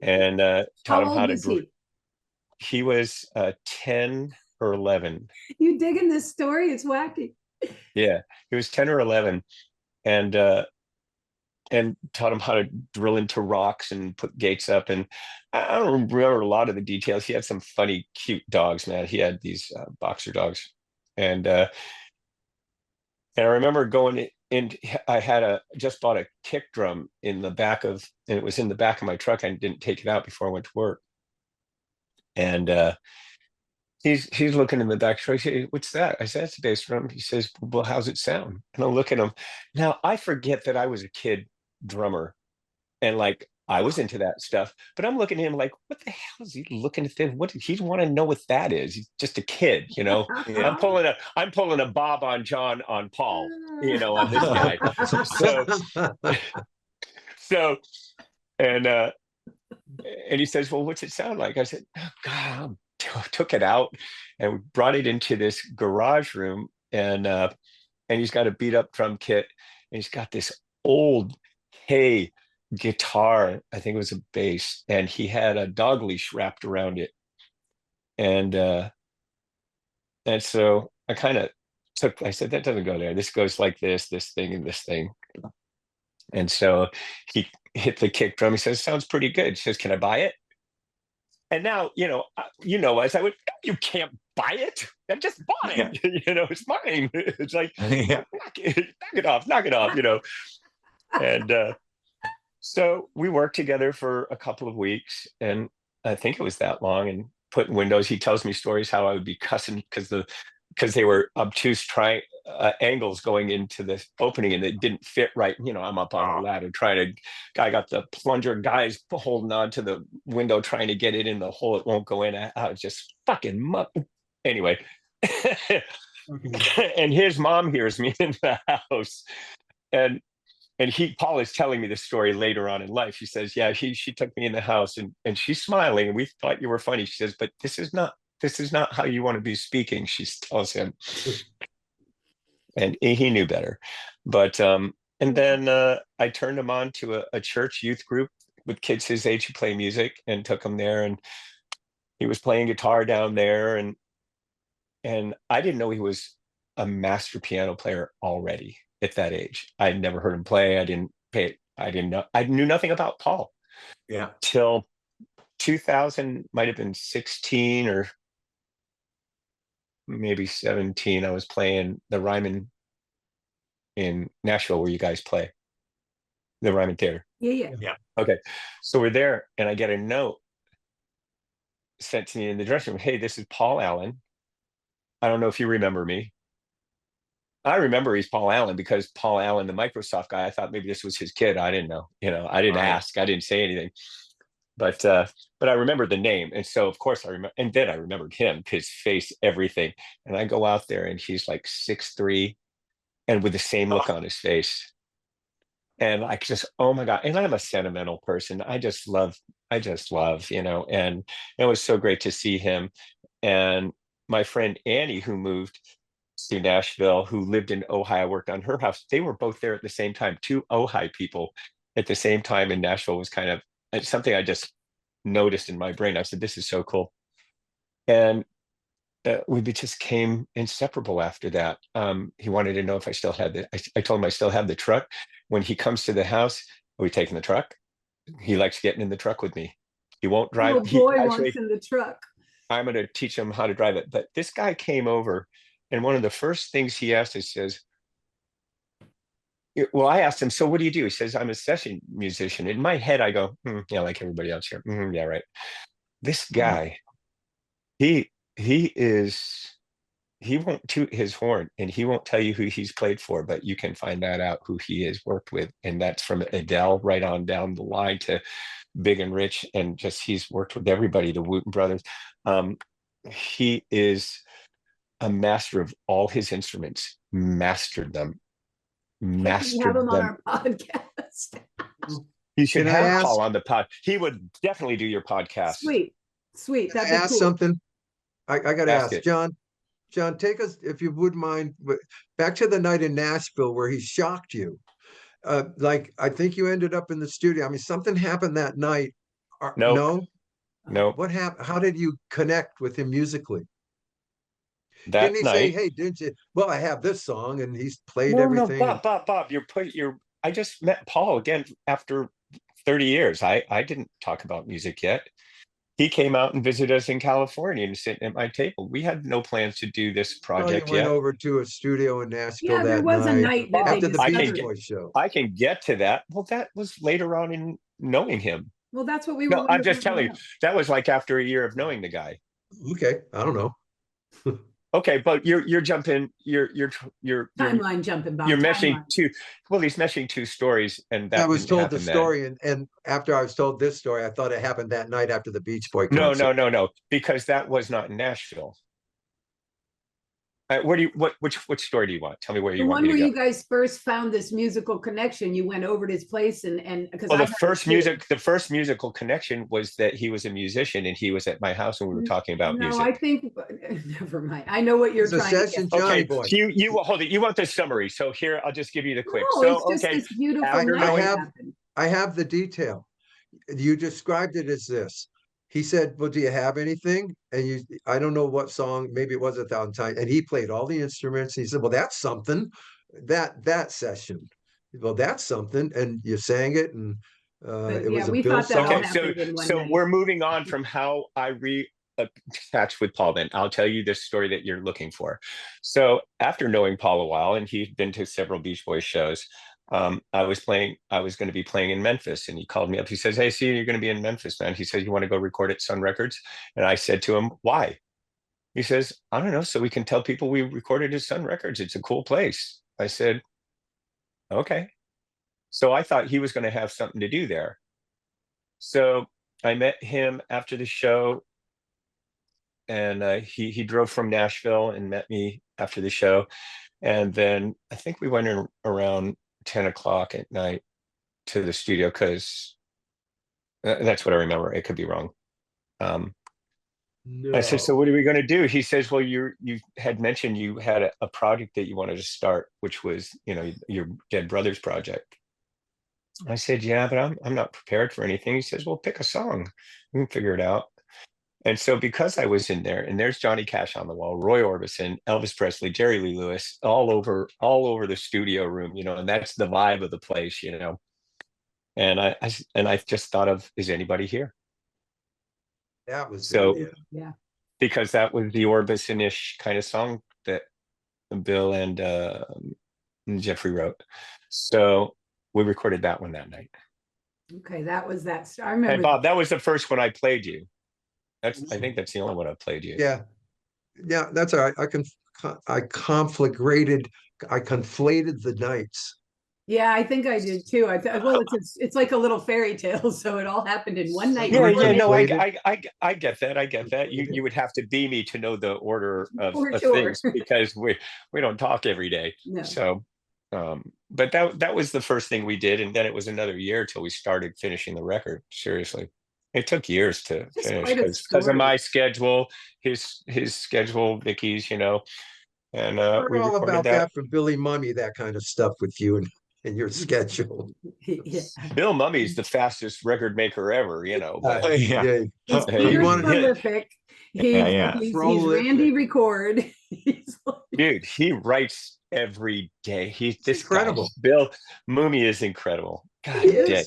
and taught How him how old to was drive. he? He was 10 or 11. You digging this story? It's wacky. Yeah, he was 10 or 11. And taught him how to drill into rocks and put gates up. And I don't remember a lot of the details. He had some funny, cute dogs, man. He had these boxer dogs. And I remember going in, I had just bought a kick drum in the back of, and it was in the back of my truck. I didn't take it out before I went to work. And he's looking in the back truck. He said, "What's that?" I said, "It's a bass drum." He says, "Well, how's it sound?" And I look at him. Now I forget that I was a kid drummer and like I was into that stuff, but I'm looking at him like, what the hell is he looking at this? What did he want to know what that is? He's just a kid, you know. Yeah. I'm pulling a Bob on John on Paul, you know, on this guy. So so and he says, "Well, what's it sound like?" I said, "Oh, God," took it out and brought it into this garage room, and he's got a beat up drum kit, and he's got this old K guitar. I think it was a bass, and he had a dog leash wrapped around it, and so I kind of I said, "That doesn't go there. This goes like this thing, and this thing." And so he hit the kick drum. He says, "Sounds pretty good." He says, "Can I buy it?" And now, as I would, "You can't buy it. I just bought it. Yeah. It's mine." It's like, Yeah. knock it off, And so we worked together for a couple of weeks, and I think it was that long. And putting windows, he tells me stories how I would be cussing because they were obtuse angles going into this opening, and it didn't fit right. I'm up on a ladder I got the plunger guys holding on to the window trying to get it in the hole. It won't go in. I was just fucking anyway. And his mom hears me in the house, and Paul is telling me this story later on in life. She says, "Yeah, she took me in the house, and she's smiling, and we thought you were funny." She says, "But this is not how you want to be speaking," she tells him. And he knew better. But and then I turned him on to a church youth group with kids his age who play music, and took him there, and he was playing guitar down there, and I didn't know he was a master piano player already at that age. I'd never heard him play. I didn't know. I knew nothing about Paul. Yeah. Till 2000, might have been 16 or maybe 17. I was playing the Ryman in Nashville, where you guys play, the Ryman Theater. Yeah. Okay. So we're there, and I get a note sent to me in the dressing room. "Hey, this is Paul Allen. I don't know if you remember me." I remember he's Paul Allen because Paul Allen, the Microsoft guy, I thought maybe this was his kid. I didn't know. I didn't Right. ask. I didn't say anything. But I remembered the name. And so of course I remember, and then I remembered him, his face, everything. And I go out there, and he's like 6'3" and with the same look on his face. And I just, oh my God. And I'm a sentimental person. I just love, and it was so great to see him. And my friend Annie, who moved to Nashville, who lived in Ojai, worked on her house. They were both there at the same time. Two Ojai people at the same time in Nashville was kind of something I just noticed in my brain. I said, "This is so cool." And we just came inseparable after that. He wanted to know if I still had I told him I still have the truck. When he comes to the house, are we taking the truck? He likes getting in the truck with me. He won't drive. Little boy wants in the truck. I'm going to teach him how to drive it. But this guy came over, and one of the first things he asked us says, well, I asked him, "So what do you do?" He says, "I'm a session musician." In my head, I go, "Yeah, like everybody else here." Yeah, right. This guy, he won't toot his horn, and he won't tell you who he's played for, but you can find that out who he has worked with. And that's from Adele right on down the line to Big and Rich, and just he's worked with everybody, the Wooten brothers. He is a master of all his instruments, We have him on our podcast. You should Can I have ask? Paul on the pod. He would definitely do your podcast. Sweet. Can I That'd be ask cool. something? I got to Ask ask it. John. John, take us, if you wouldn't mind, back to the night in Nashville where he shocked you. Like, I think you ended up in the studio. I mean, something happened that night. Nope. No? Nope. What happened? How did you connect with him musically? Didn't That he say, night. hey, didn't you? Well, I have this song, and he's played No, no, everything. Bob, I just met Paul again after 30 years. I didn't talk about music yet. He came out and visited us in California and sitting at my table. We had no plans to do this Oh, you project went yet. over to a studio in Nashville Yeah, there that was a night night that they after the Beach discovered. Boys show. I can get to that. Well, that was later on in knowing him. Well, that's what we were. No, I'm just telling you, that was like after a year of knowing the guy. Okay, I don't know. Okay, but you're jumping, you're timeline jumping, Bob. you're meshing timeline. two. Well, he's meshing two stories, and I that was didn't told the happen then. story, and after I was told this story, I thought it happened that night after the Beach Boy No, concert. no, because that was not in Nashville. Which story do you want? Tell me where The you want one me where to go. you guys first found this musical connection, you went over to his place and because Well, the first musical connection was that he was a musician and he was at my house and we were talking about No, music. I think never mind. I know what you're It's a trying to session, get. Johnny Okay, boy. so you hold it. You want the summary? So here, I'll just give you the quick. No, So it's just okay, this beautiful after night knowing- happened. I have the detail. You described it as this. He said, well, do you have anything? And I don't know what song, maybe it was 1,000 times. And he played all the instruments. He said, well, that's something. That session. Well, that's something. And you sang it, and it yeah, was a we Bill thought that all song. Okay, happened in one so night. we're moving on from how I attached with Paul. Then I'll tell you this story that you're looking for. So after knowing Paul a while, and he'd been to several Beach Boys shows, I was going to be playing in Memphis, and he called me up. He says, hey, see, you're going to be in Memphis, man. He says, you want to go record at Sun Records? And I said to him, why? He says, I don't know, so we can tell people we recorded at Sun Records. It's a cool place. I said, okay. So I thought he was going to have something to do there. So I met him after the show, and he drove from Nashville and met me after the show. And then I think we went in around 10 o'clock at night to the studio, because that's what I remember. It could be wrong. I said, so what are we going to do? He says, well, you had mentioned you had a project that you wanted to start, which was, your Dead Brothers project. I said, yeah, but I'm not prepared for anything. He says, well, pick a song. We can figure it out. And so because I was in there, and there's Johnny Cash on the wall, Roy Orbison, Elvis Presley, Jerry Lee Lewis, all over the studio room, and that's the vibe of the place, And I just thought of, is anybody here? That was so it, yeah, because that was the Orbison-ish kind of song that Bill and Jeffrey wrote. So we recorded that one that night. okay, that was that. I remember. And Bob, that was the first one I played you. I think that's the only one I played you. Yeah, that's all right. I conflated the nights. Yeah, I think I did too. Well, it's like a little fairy tale, so it all happened in one night. Yeah, no, I get that. I get that. You would have to be me to know the order of things, because we don't talk every day. No. So, but that was the first thing we did, and then it was another year till we started finishing the record. Seriously, it took years to finish because of my schedule, his schedule, Vicky's, and We're all about that for Billy Mummy, that kind of stuff with you and your schedule. Yeah. Bill Mummy's the fastest record maker ever, but Yeah. He's He wanted- prolific. He's Prolific. Randy Record. Dude, he writes every day. He's incredible. incredible. Bill Mummy is incredible. God He is. dang.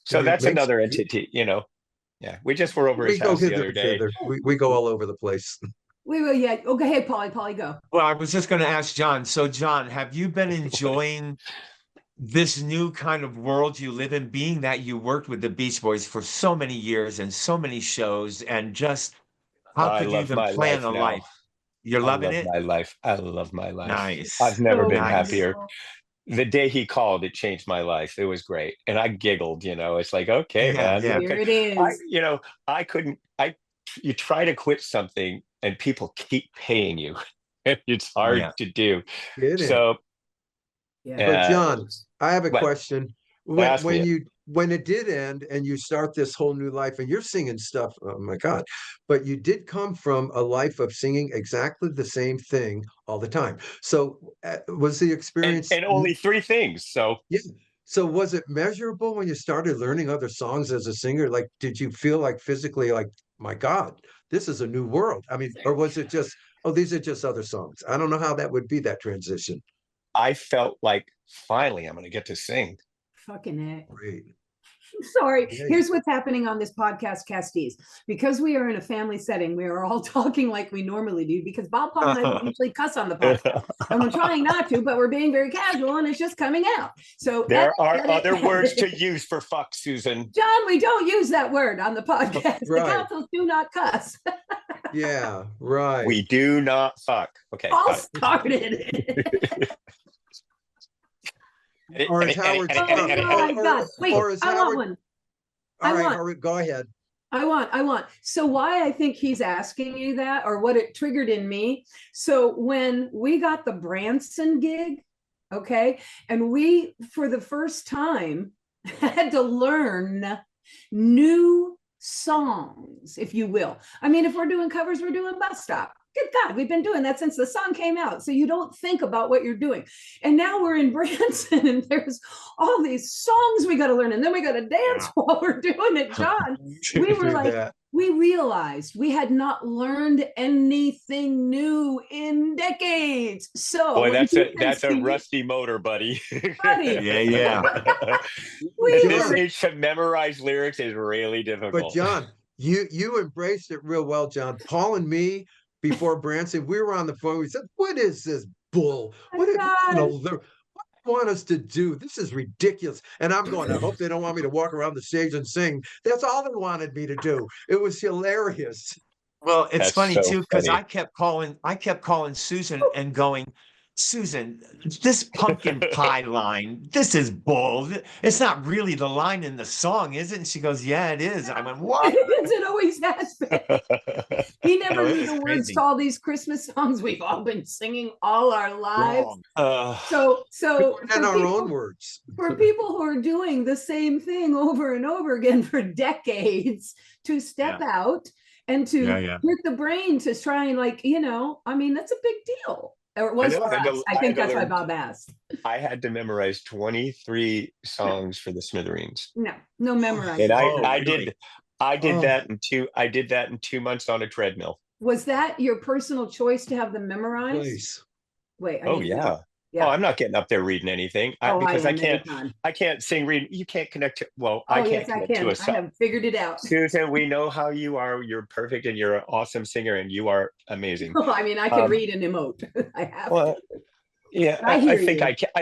So He that's makes- another entity, Yeah, we just were over his We go house the hither other and day. thither. We go all over the place. Wait, yeah. Oh, go ahead, Polly, go. Well, I was just going to ask John. So, John, have you been enjoying this new kind of world you live in, being that you worked with the Beach Boys for so many years and so many shows, and just how could you even plan a life? You're loving it? My life. I love my life. Nice. I've never been nice. happier. The day he called, it changed my life. It was great. And I giggled, It's like, okay, man. Yeah. Here it is. You try to quit something and people keep paying you. It's hard to do. It is. So, Yeah. But John, I have a question. When when it did end and you start this whole new life and you're singing stuff, oh my God, but you did come from a life of singing exactly the same thing all the time. So was the experience, and only three things. So yeah. So was it measurable when you started learning other songs as a singer? Like, did you feel like physically like, my God, this is a new world? I mean, or was it just, oh, these are just other songs? I don't know how that would be, that transition. I felt like finally I'm going to get to sing. Fucking it. Great. Sorry. Yeah. Here's what's happening on this podcast, Casties. Because we are in a family setting, we are all talking like we normally do because Bob, Paul, and I don't usually cuss on the podcast. And we're trying not to, but we're being very casual and it's just coming out. So There are other words to use for fuck, Susan. John, we don't use that word on the podcast. Right. The Cowsills do not cuss. Yeah, right. We do not fuck. Okay. Paul started it. Or is Howard? Oh my God. Wait, or is I Howard, want one. all right, want- Howard, go ahead. I want. So why I think he's asking you that, or what it triggered in me. So when we got the Branson gig, okay, and we, for the first time, had to learn new songs, if you will. I mean, if we're doing covers, we're doing Bus Stop. Good God, we've been doing that since the song came out. So you don't think about what you're doing. And now we're in Branson and there's all these songs we got to learn. And then we got to dance while we're doing it, John. We were like, we realized we had not learned anything new in decades. So boy, that's a rusty motor, buddy. Yeah. This age to memorize lyrics is really difficult. But John, you embraced it real well, John. Paul and me, before Branson, we were on the phone. We said, "What is this bull? What do you want us to do? This is ridiculous." And I'm going, I hope they don't want me to walk around the stage and sing. That's all they wanted me to do. It was hilarious. Well, it's funny too, because funny. I kept calling Susan and going, Susan, this pumpkin pie line, this is bull. It's not really the line in the song, is it? And she goes, yeah, it is. I went, what? It always has been. He never knew the words to all these Christmas songs we've all been singing all our lives. So And our own words. For people who are doing the same thing over and over again for decades, to step out and to hit the brain to try and I mean, that's a big deal. Or it was for us. I think that's why Bob asked. I had to memorize 23 songs for the Smithereens. No memorizing. And I did that in 2 months on a treadmill. Was that your personal choice to have them memorized? Please. Wait. Yeah. Oh, I'm not getting up there reading anything because I can't sing, read. You can't connect to, I can't connect to a song. I have figured it out. Susan, we know how you are. You're perfect and you're an awesome singer and you are amazing. I mean, I can read and emote. I have to. Yeah, I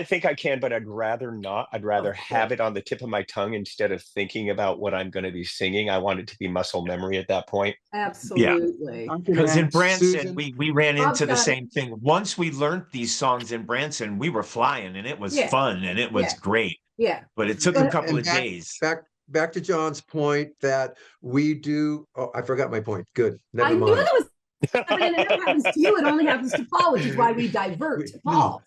think I can, but I'd rather not. I'd rather have it on the tip of my tongue instead of thinking about what I'm going to be singing. I want it to be muscle memory at that point. Absolutely. Because in Branson, we ran into the same thing. Once we learned these songs in Branson, we were flying and it was fun and it was great. Yeah. But it took a couple of days. Back to John's point that we do. Oh, I forgot my point. Good. Never mind. Knew that was and it never happens to you, it only happens to Paul, which is why we divert to Paul.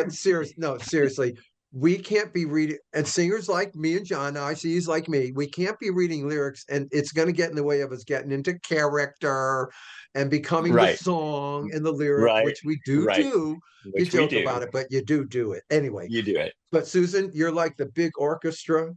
Seriously, we can't be reading, and singers like me and John, ICs like me, we can't be reading lyrics, and it's going to get in the way of us getting into character and becoming the song and the lyric, which we do. You joke about it, but you do it anyway. You do it. But Susan, you're like the big orchestra,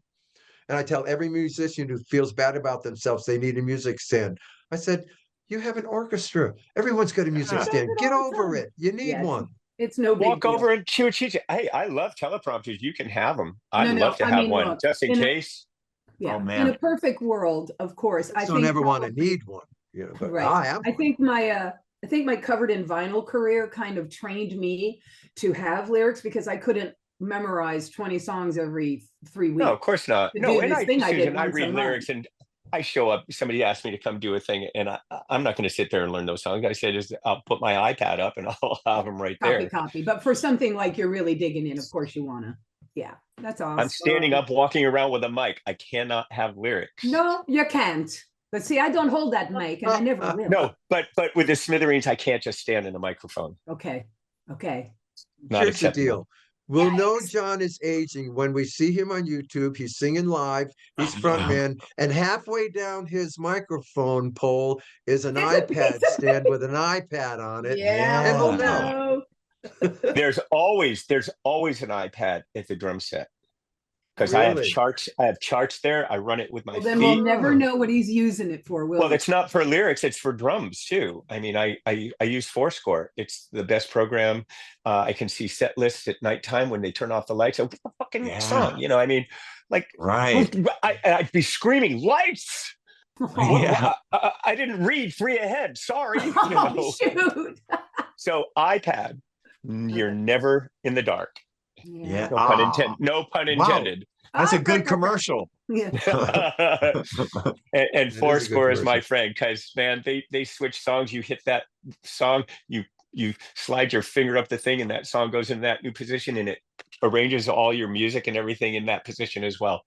and I tell every musician who feels bad about themselves they need a music stand. I said, you have an orchestra. Everyone's got a music stand. Get over it. You need one. It's no big Walk over and chew. Hey, I love teleprompters. You can have them. I'd love to have one just in case. Yeah. Oh, man. In a perfect world, of course. I don't ever want to need one. But I have. I think my covered in vinyl career kind of trained me to have lyrics because I couldn't memorize 20 songs every 3 weeks. No, of course not. No, and I read lyrics and I show up, somebody asked me to come do a thing, and I'm not going to sit there and learn those songs. I said, I'll put my iPad up and I'll have them right there. Copy. But for something like you're really digging in, of course you want to. Yeah, that's awesome. I'm standing up, walking around with a mic. I cannot have lyrics. No, you can't. But see, I don't hold that mic, and I never will. No, but with the Smithereens, I can't just stand in a microphone. Okay. Here's the deal. We'll know John is aging when we see him on YouTube. He's singing live. He's frontman, and halfway down his microphone pole is an iPad stand with an iPad on it. Yeah, And we'll Yeah. know. There's always an iPad at the drum set. Because I have Really? charts there. I run it with my Well, then feet. we'll never know what he's using it for, will Well, we? it's not for lyrics, it's for drums too. I mean, I use Fourscore. It's the best program. I can see set lists at nighttime when they turn off the lights. Oh, what the fucking Yeah. song? You know, I mean, like, Right. I'd be screaming, lights! Yeah. I didn't read 3 ahead. Sorry. You Oh, know? shoot. So iPad, you're never in the dark. Yeah. No pun intended. No pun intended. That's a good commercial. Yeah. And It is a good Fourscore is my commercial. friend because man, they switch songs. You hit that song, you slide your finger up the thing, and that song goes in that new position, and it arranges all your music and everything in that position as well.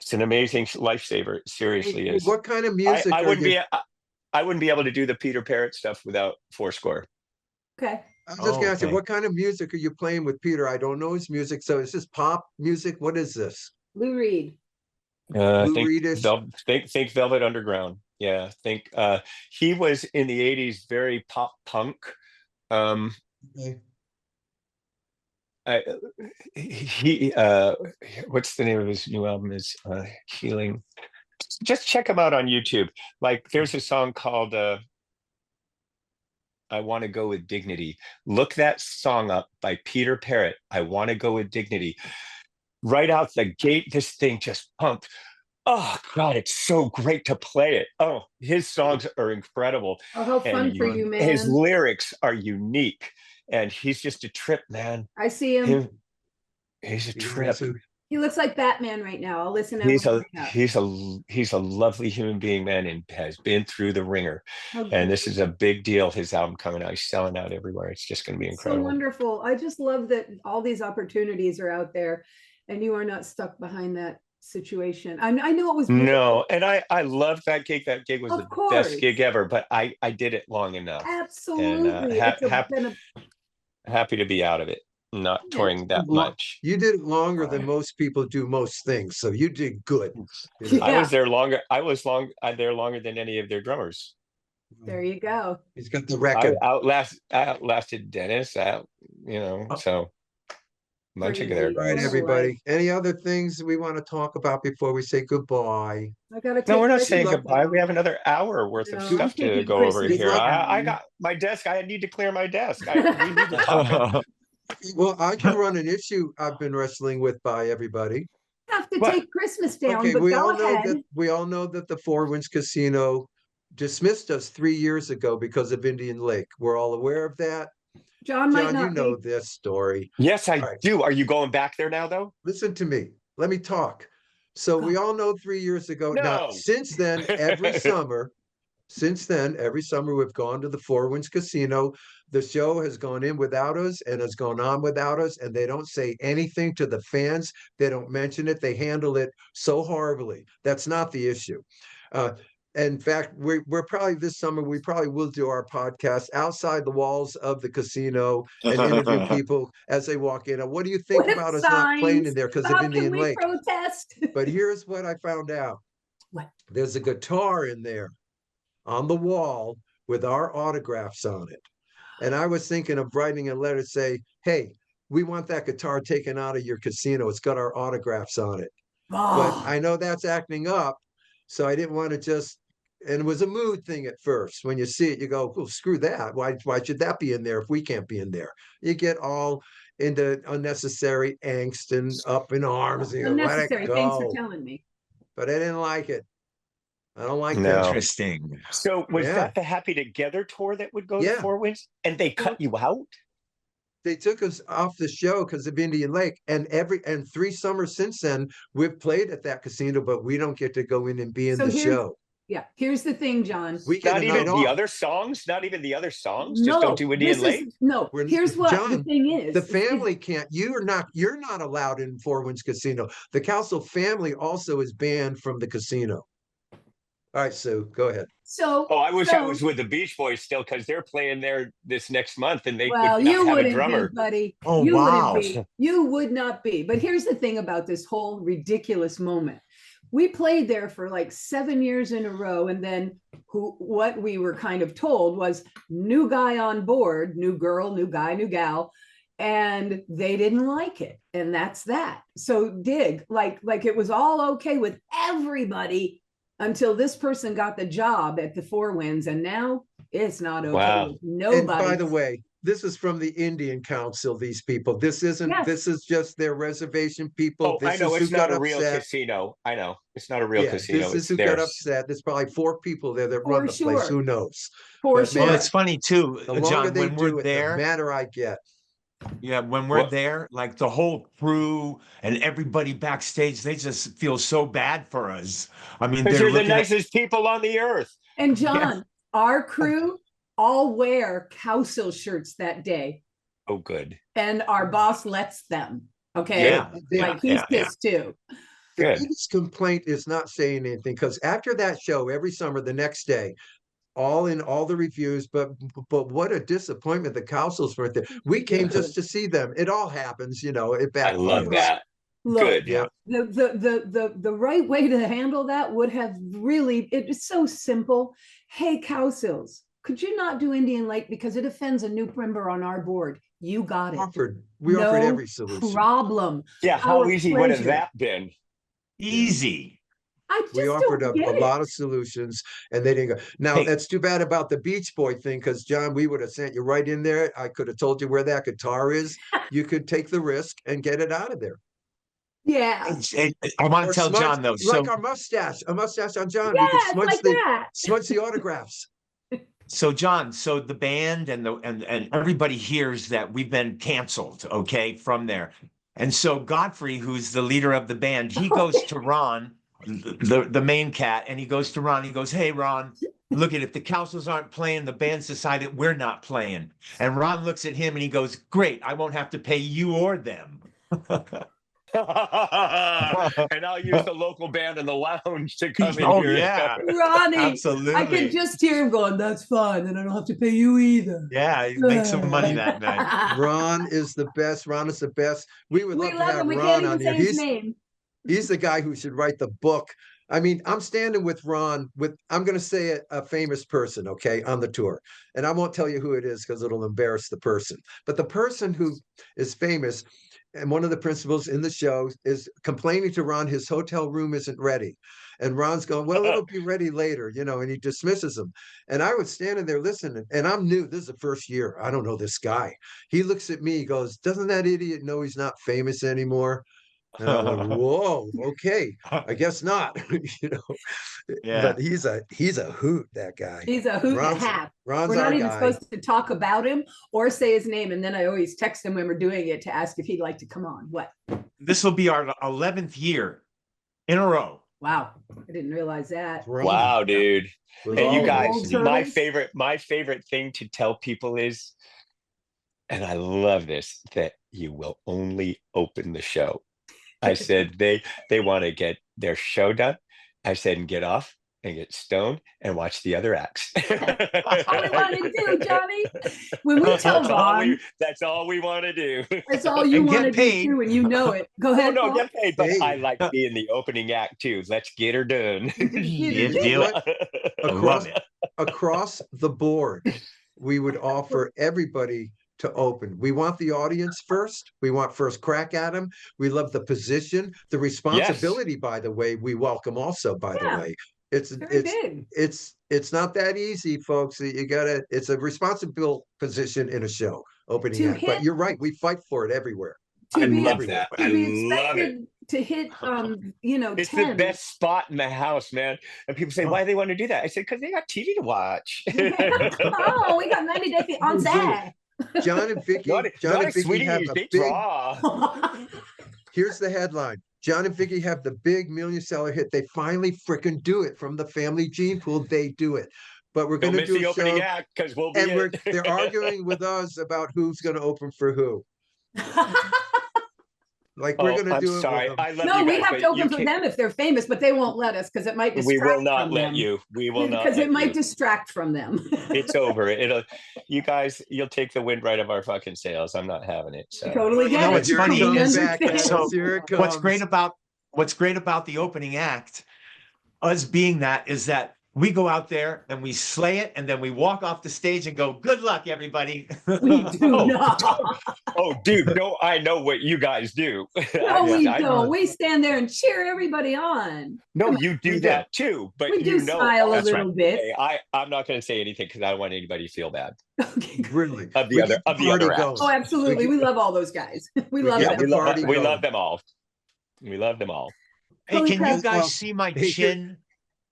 It's an amazing lifesaver. It seriously is. What kind of music I are wouldn't you? I wouldn't be able to do the Peter Parrott stuff without Fourscore. Okay. I'm just gonna ask you, Okay. what kind of music are you playing with Peter? I don't know his music, so is this pop music? What is this? Lou Reed. Lou Think Reedish? think Velvet Underground. Yeah, think he was in the 80s very pop punk. Um Okay. he what's the name of his new album is Healing. Just check him out on YouTube. Like there's a song called I Want to Go with Dignity. Look that song up by Peter Parrott. I Want to Go with Dignity. Right out the gate, this thing just pumped. Oh God, it's so great to play it. Oh, his songs are incredible. Oh, how fun And for you, man. his lyrics are unique. And he's just a trip, man. I see him. He's a He trip. is a- He looks like Batman right now. I'll listen to He's him. he's a lovely human being, man, and has been through the ringer. Oh, And this is a big deal. His album coming out, he's selling out everywhere. It's just going to be so incredible. wonderful. I just love that all these opportunities are out there and you are not stuck behind that situation. I know it was beautiful. No, and I loved that gig. That gig was Of the course. best gig ever. But I did it long enough. Absolutely. And It's been a happy to be out of it, not Yeah. touring that much. You did it longer than Right. most people do most things, so you did good. Yeah. I was there longer. There longer than any of their drummers. There you go. He's got the I record. outlasted Dennis. So bunch of their Right, guys. everybody. Any other things we want to talk about before we say goodbye? I gotta No, we're not Christmas saying off. goodbye. We have another hour worth of No, stuff I'm to taking go over Christmas here. off. I got my desk. I need to clear my desk. We need to talk. Well, I can run an issue I've been wrestling with by everybody. Have to What? take Christmas down, Okay, but we go all know ahead. that the Four Winds Casino dismissed us 3 years ago because of Indian Lake. We're all aware of that. John might John, you not know be. this story. Yes, I All right. do. Are you going back there now, though? Listen to me. Let me talk. So we all know 3 years ago. Now, No. since then, every summer we've gone to the Four Winds Casino. The show has gone in without us and has gone on without us, and they don't say anything to the fans. They don't mention it. They handle it so horribly. That's not the issue. In fact, we're probably this summer, we probably will do our podcast outside the walls of the casino and interview people as they walk in. What do you think With about us not playing in signs. there because of How can Indian we Lake? protest? But here's what I found out. What? There's a guitar in there on the wall with our autographs on it. And I was thinking of writing a letter to say, hey, we want that guitar taken out of your casino. It's got our autographs on it. But Oh, I know that's acting up. So I didn't want to just, and it was a mood thing at first. When you see it, you go, well, screw that. Why should that be in there if we can't be in there? You get all into unnecessary angst and up in arms. And you go, let it unnecessary. Thanks for go. telling me. But I didn't like it. I don't like No. that. Interesting. So was Yeah. that the Happy Together tour that would go Yeah. to Four Winds? And they cut you out? They took us off the show because of Indian Lake, and 3 summers since then we've played at that casino, but we don't get to go in and be in So the here's- show. Yeah, here's the thing, John. We get Not a even night the off. other songs? Not even the other songs? Just don't do Indian this Lake? is no. We're- Here's what the John, thing is. The family can't. You're not allowed in Four Winds Casino. The Cowsill family also is banned from the casino. All right, Sue, go ahead. So, Oh, I wish I so- was with the Beach Boys still because they're playing there this next month and they well, could not you have a wouldn't be, drummer. buddy. Oh, You wow. wouldn't be. You would not be. But here's the thing about this whole ridiculous moment. We played there for like 7 years in a row, and then what we were kind of told was new guy on board, new girl, new guy, new gal, and they didn't like it, and that's that. So dig, like it was all okay with everybody until this person got the job at the Four Winds, and now it's not okay Wow. with nobody. And by the way, this is from the Indian Council, these people. This isn't, Yes. this is just their reservation people. Oh, This I know is it's who not got a real upset. casino. I know it's not a real Yeah, casino. this is It's who got theirs. upset. There's probably 4 people there that For run the place. sure. Who knows? For But sure. Well, it's funny too, The longer John, they when we're do it, there, the madder I get. yeah, when we're What? there, like the whole crew and everybody backstage, they just feel so bad for us. I mean, Because they're you're the looking at, nicest people on the earth. And John, our crew all wear Cowsill shirts that day, Oh, good. and our boss lets them. Okay, yeah, like he's pissed too. The Good. biggest complaint is not saying anything, because after that show, every summer, the next day, all in all the reviews, but what a disappointment the Cowsills weren't there. We came just to see them. It all happens, you know, it I love backfires. that. Look, Good. Yeah. the right way to handle that would have really, it's so simple. Hey, Cowsills, could you not do Indian Lake because it offends a new member on our board? You got it. We offered No every solution. problem. Yeah. How Our easy would have pleasure. that been? easy. I just We offered don't a get it. lot of solutions, and they didn't go. Now, Hey. that's too bad about the Beach Boy thing, because John, we would have sent you right in there. I could have told you where that guitar is. You could take the risk and get it out of there. Yeah. I want Or to tell smudge- John though. like So, a mustache on John. Yeah, We could it's smudge like the that. smudge the autographs. so John, so the band and everybody hears that we've been canceled, okay, from there. And so Godfrey, who's the leader of the band, he goes to Ron, the main cat, and he goes to Ron. He goes, "Hey, Ron, look at if the Cowsills aren't playing, the band's decided we're not playing." And Ron looks at him and he goes, "Great, I won't have to pay you or them." And I'll use the local band in the lounge to come in Oh, here. yeah. Ronnie, Absolutely. I can just hear him going, "That's fine, and I don't have to pay you either." Yeah, he makes some money that night. Ron is the best. Ron is the best. We would We love to love have him. We Ron can't on even here. say his name. He's the guy who should write the book. I mean, I'm standing with Ron I'm going to say it, a famous person, okay, on the tour. And I won't tell you who it is because it'll embarrass the person. But the person who is famous, and one of the principals in the show, is complaining to Ron his hotel room isn't ready. And Ron's going, "Well, it'll be ready later," you know, and he dismisses him. And I was standing there listening, and I'm new. This is the first year. I don't know this guy. He looks at me, he goes, "Doesn't that idiot know he's not famous anymore?" And I went, "Whoa, okay, I guess not." You know, Yeah. but he's a hoot, that guy. He's a hoot and a Ron's- half. Ron's We're our not even guy. supposed to talk about him or say his name. And then I always text him when we're doing it to ask if he'd like to come on. What? This will be our 11th year in a row. Wow. I didn't realize that. Ron, Wow, dude. with And all you of guys, us. Old my turtles. favorite thing to tell people is, and I love this, that you will only open the show. I said they want to get their show done. I said, and get off and get stoned and watch the other acts. That's all we want to do, Johnny. When we tell Ron, that's all we want to do. that's all you And get want to do paid. too, and you know it. Go No, ahead. no, Paul. get paid, but Hey. I like being the opening act too. Let's get her done. Yeah, know deal it. what? I love it. Across the board, we would offer everybody to open. We want the audience first. We want first crack at them. We love the position, the responsibility, by the way, we welcome also, by Yeah. the way. It's Very big. it's not that easy, folks. It's a responsible position in a show, opening To act. But hit- you're right, we fight for it everywhere. To I be- love that. To I be love it. expected to hit, It's 10. the best spot in the house, man. And people say, why do they want to do that? I said, because they got TV to watch. Oh, we got 90 Day on set. John and Vicky, Not, John not and a Vicky sweetie, have you a think big. raw. Here's the headline. John and Vicky have the big million-seller hit. They finally freaking do it from the family gene pool. They do it. But we're Don't going to miss do the a opening show, act because we'll be and it. they're arguing with us about who's going to open for who. Like we're gonna I'm do it sorry. with them. I love No, you we guys, have but to you open for can't. them if they're famous, but they won't let us because it might We will distract not from let them. you. We will not Because it let might you. distract from them. It's over. You guys, you'll take the wind right of our fucking sails. I'm not having it. I So totally get know it. what's Here funny it We comes is- back at understand. us. Here it What's great comes. about the opening act, us being that, is that we go out there and we slay it, and then we walk off the stage and go, "Good luck, everybody." We do Oh, not. oh, dude, no, I know what you guys do. No, we I- don't. We stand there and cheer everybody on. No, Come on. you We do do. that too, but We do you know, smile a That's right. little bit. okay, I'm not going to say anything because I don't want anybody to feel bad Okay. Really. of the We other get the of the party other going. acts. Oh, absolutely. We love all those guys. We We love get Yeah, them. the party we going. love them all. We love them all. Hey, Holy can crap. you guys Well, see my hey, here- chin?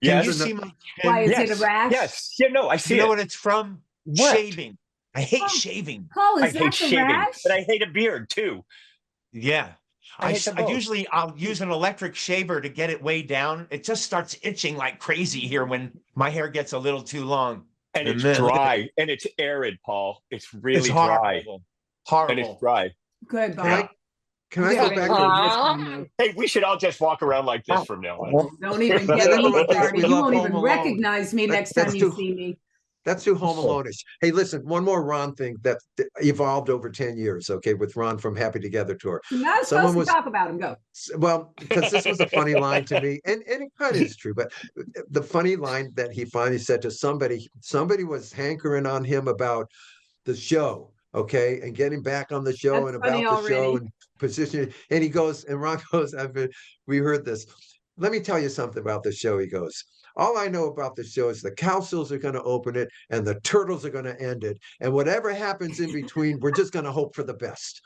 Yes. Can you see my Why chin? is it a Yes. rash? Yes. Yeah. No, I You see know it. what it's from? What? Shaving. I hate Oh. shaving. Paul, I is hate that the shaving, rash? but I hate a beard too. Yeah. I hate them both. Usually I'll use an electric shaver to get it way down. It just starts itching like crazy here when my hair gets a little too long. And it's then- dry and it's arid, Paul. It's really It's dry horrible. and it's dry. Good, Can I Bob. can I We go gotta back make to it this time, though. Hey, we should all just walk around like this from now on. Don't even get And everyone me thinks started. we You love won't Home even Alone. recognize me next That's time you too- see me. That's too Home Alone-ish. Hey, listen, one more Ron thing that evolved over 10 years, okay, with Ron from Happy Together Tour. You're not Someone supposed was- to talk about him. Go. Well, because this was a funny line to me, and it kind of is true, but the funny line that he finally said to somebody was hankering on him about the show, okay, and getting back on the show That's and funny about the show already. and positioning. And he goes, and Ron goes, we heard this. Let me tell you something about the show. He goes, all I know about the show is the Cowsills are going to open it and the Turtles are going to end it. And whatever happens in between, we're just going to hope for the best.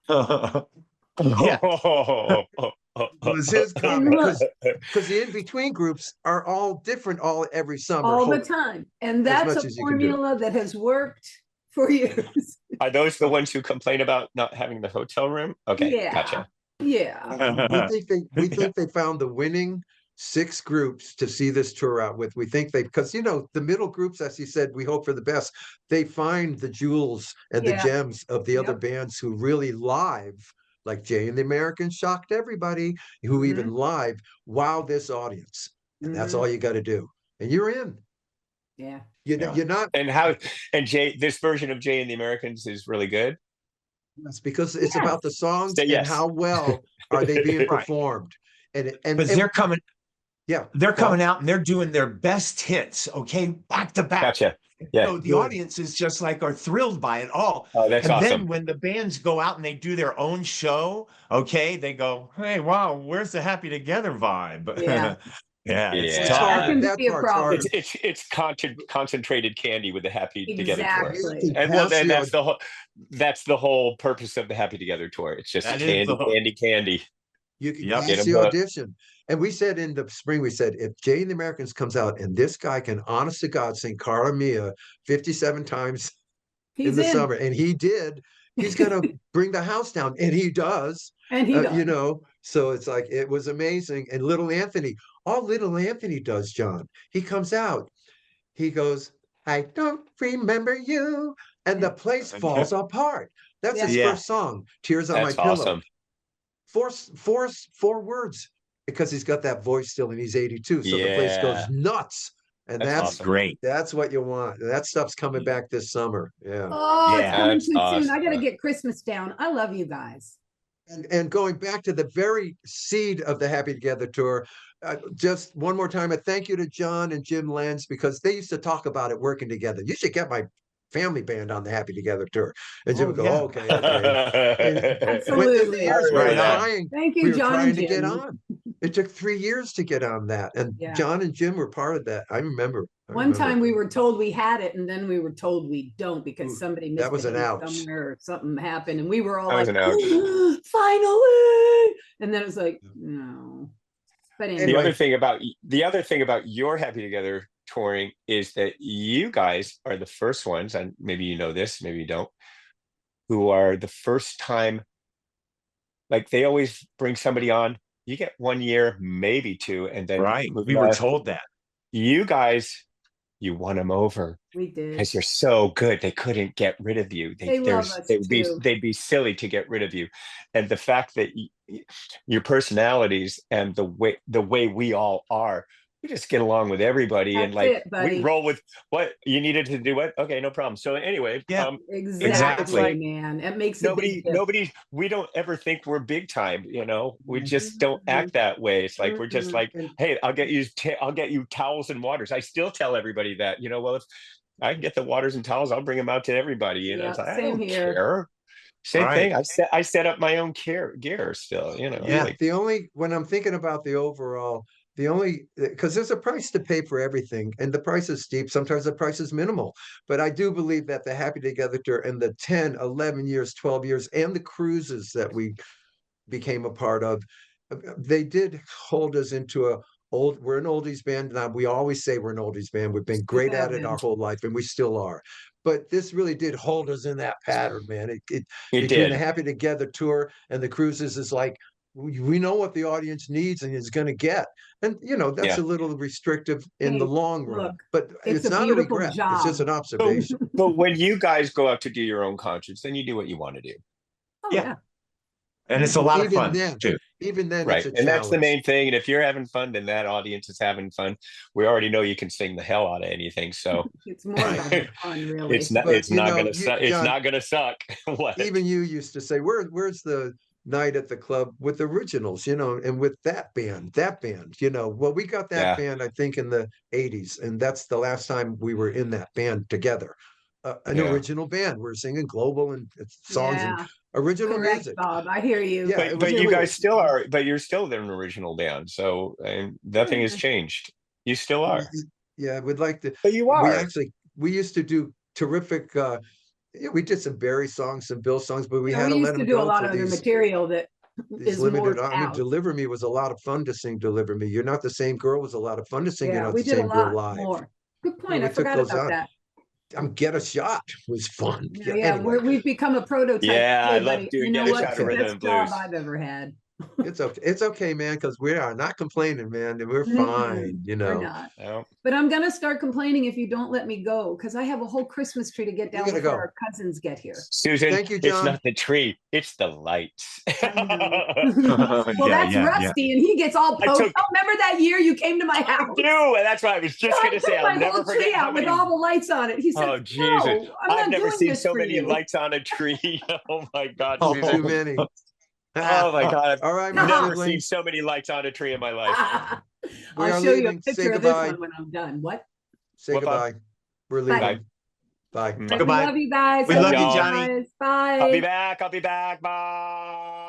Yeah. It was his comment because the in-between groups are all different every summer. All the hope- time. And as that's much a as you can do. formula that has worked for years. Are those the ones who complain about not having the hotel room? Okay, Yeah. gotcha. Yeah. We think they found the winning 6 groups to see this tour out with. We think because the middle groups, as he said, we hope for the best. They find the jewels and the Yeah. gems of the other Yep. bands who really live, like Jay and the Americans shocked everybody, who even live wow this audience. And that's all you got to do. And you're in. Yeah. You're not. And Jay, this version of Jay and the Americans is really good. That's because it's Yes. about the songs Say and yes. how well are they being Right. performed. And Because they're coming. Yeah. They're coming out and they're doing their best hits, okay, back to back. Gotcha. Yeah. So the Good. audience is just like are thrilled by it all. Oh, that's And awesome. then when the bands go out and they do their own show, okay, they go, "Hey, wow, where's the Happy Together vibe?" Yeah. Yeah, it's Yeah. It's tough. hard. That can That be a part's problem. harder. It's concentrated candy with the Happy Together tour. Exactly. And well, then that's the whole purpose of the Happy Together tour. It's just That is the hook. candy. You can Yep. pass Get 'em the hooked. audition. And we said in the spring, we said, if Jay and the Americans comes out and this guy can, honest to God, sing Cara Mia 57 times in He's the in. summer, and he did, he's going to bring the house down. And he does, And he does. so it's like, it was amazing. And little Anthony, all little Anthony does, John, he comes out, he goes, I don't remember you. And the place falls apart. That's his Yeah. first song, Tears on That's My Pillow. awesome. Four words because he's got that voice still and he's 82. So the place goes Yeah. nuts. And That's that's awesome. Great. that's what you want. That stuff's coming back this summer. Yeah. Oh, it's Yeah. coming That's too soon. I gotta awesome. get Christmas down. I love you guys. And going back to the very seed of the Happy Together tour, just one more time, a thank you to John and Jim Lenz because they used to talk about it working together. You should get my family band on the Happy Together tour. And Jim would go, yeah. okay. And Absolutely. the years we were Right on. trying, Thank you, we were John trying and to get Jim. on. It took 3 years to get on that. And Yeah. John and Jim were part of that. I remember. One time we were told we had it, and then we were told we don't because Ooh, somebody missed that was it an ouch. somewhere or something happened, and we were all That was like, an ouch. finally. And then it was like, no. But The anyway, other thing about your Happy Together touring is that you guys are the first ones, and maybe you know this, maybe you don't, who are the first time, like they always bring somebody on, you get 1 year, maybe 2, and then Right. move We were on. told that. You guys you won them over We did. because you're so good. They couldn't get rid of you. They love us too. They'd be silly to get rid of you. And the fact that your personalities and the way we all are, we just get along with everybody. That's and like it, buddy. we roll with what you needed to do. What? Okay, no problem. So anyway, Yeah, Exactly, like man. It makes a big difference. nobody, we don't ever think we're big time, you know. We just don't act that way. It's like we're just like, hey, I'll get you towels and waters. I still tell everybody that, you know, well, if I can get the waters and towels, I'll bring them out to everybody. You know, Yeah, it's like, I same don't here. care. Same Right. thing. I set up my own gear still, you know. Yeah. Like, The only, when I'm thinking about the overall, the only, because there's a price to pay for everything, and the price is steep. Sometimes the price is minimal. But I do believe that the Happy Together Tour and the 10, 11 years, 12 years, and the cruises that we became a part of, they did hold us into we're an oldies band now. We always say we're an oldies band. We've been great at it our whole life, and we still are. But this really did hold us in that pattern, man. It it between the did. Happy Together Tour and the cruises is like, we know what the audience needs and is going to get. And, you know, that's Yeah. a little restrictive in the Hey, long run, look, but it's it's a not a beautiful regret. It's just job. an observation. But when you guys go out to do your own concerts, then you do what you want to do. Oh, Yeah. yeah. And it's a lot of Even fun then, too. even then, Right. it's a And that's the challenge. main thing. And if you're having fun, then that audience is having fun. We already know you can sing the hell out of anything. So It's more about the fun, really. it's not But, it's you not know, gonna you- suck. It's John, not gonna suck. What? even you used to say, where's the night at the club with originals, you know, and with that band, you know. Well, we got that Yeah. band, I think, in the 80s, and that's the last time we were in that band together. An Yeah. original band. We're singing global and songs and Yeah. original Correct, music. Bob. I hear you. Yeah, it But was you cool. guys still are, but you're still an original band. So and nothing has Yeah. changed. You still are. Yeah, we'd like to. But you are. We used to do terrific. Yeah, we did some Barry songs, some Bill songs, but we Yeah, had we to let used to them do a go lot for of the these material that is limited. more I mean, out. Deliver Me was a lot of fun to sing. Deliver Me, You're Not the Same Girl was a lot of fun to sing. You're Yeah, Not we the did a Same Girl lot live. more. Good You know, point. we I took forgot those about out. that. Get a Shot was fun. Yeah, Yeah, anyway, we've become a prototype. Yeah, Hey, I love buddy, doing you know Get a what? Shot It's of the Rhythm best and job Blues. I've ever had. it's okay, man, because we are not complaining, man, and we're fine. You We're know, not. No. But I'm gonna start complaining if you don't let me go, because I have a whole Christmas tree to get down gotta before go. our cousins get here. Susan, Thank you, it's John. not the tree, it's the lights. I know. Well, Yeah, that's yeah, Rusty, and he gets all I poked. took- Oh, remember that year you came to my house? do, and that's what I was just I gonna took say. I'll my never whole forget tree how out with many. all the lights on it. He said, Oh Jesus! "No, I'm I've not never doing seen this so for many you." lights on a tree. Oh my God, Oh. Too Susan! many. Oh my God! All right, I've my never sibling. seen so many lights on a tree in my life. We I'll are show you a leaving. Say picture of this goodbye. one when I'm done. What? Say What, Bob? goodbye. We're Bye. leaving. Bye. All right, we Goodbye. love you guys. We I love love you, you Johnny. guys. Bye. I'll be back. I'll be back. Bye.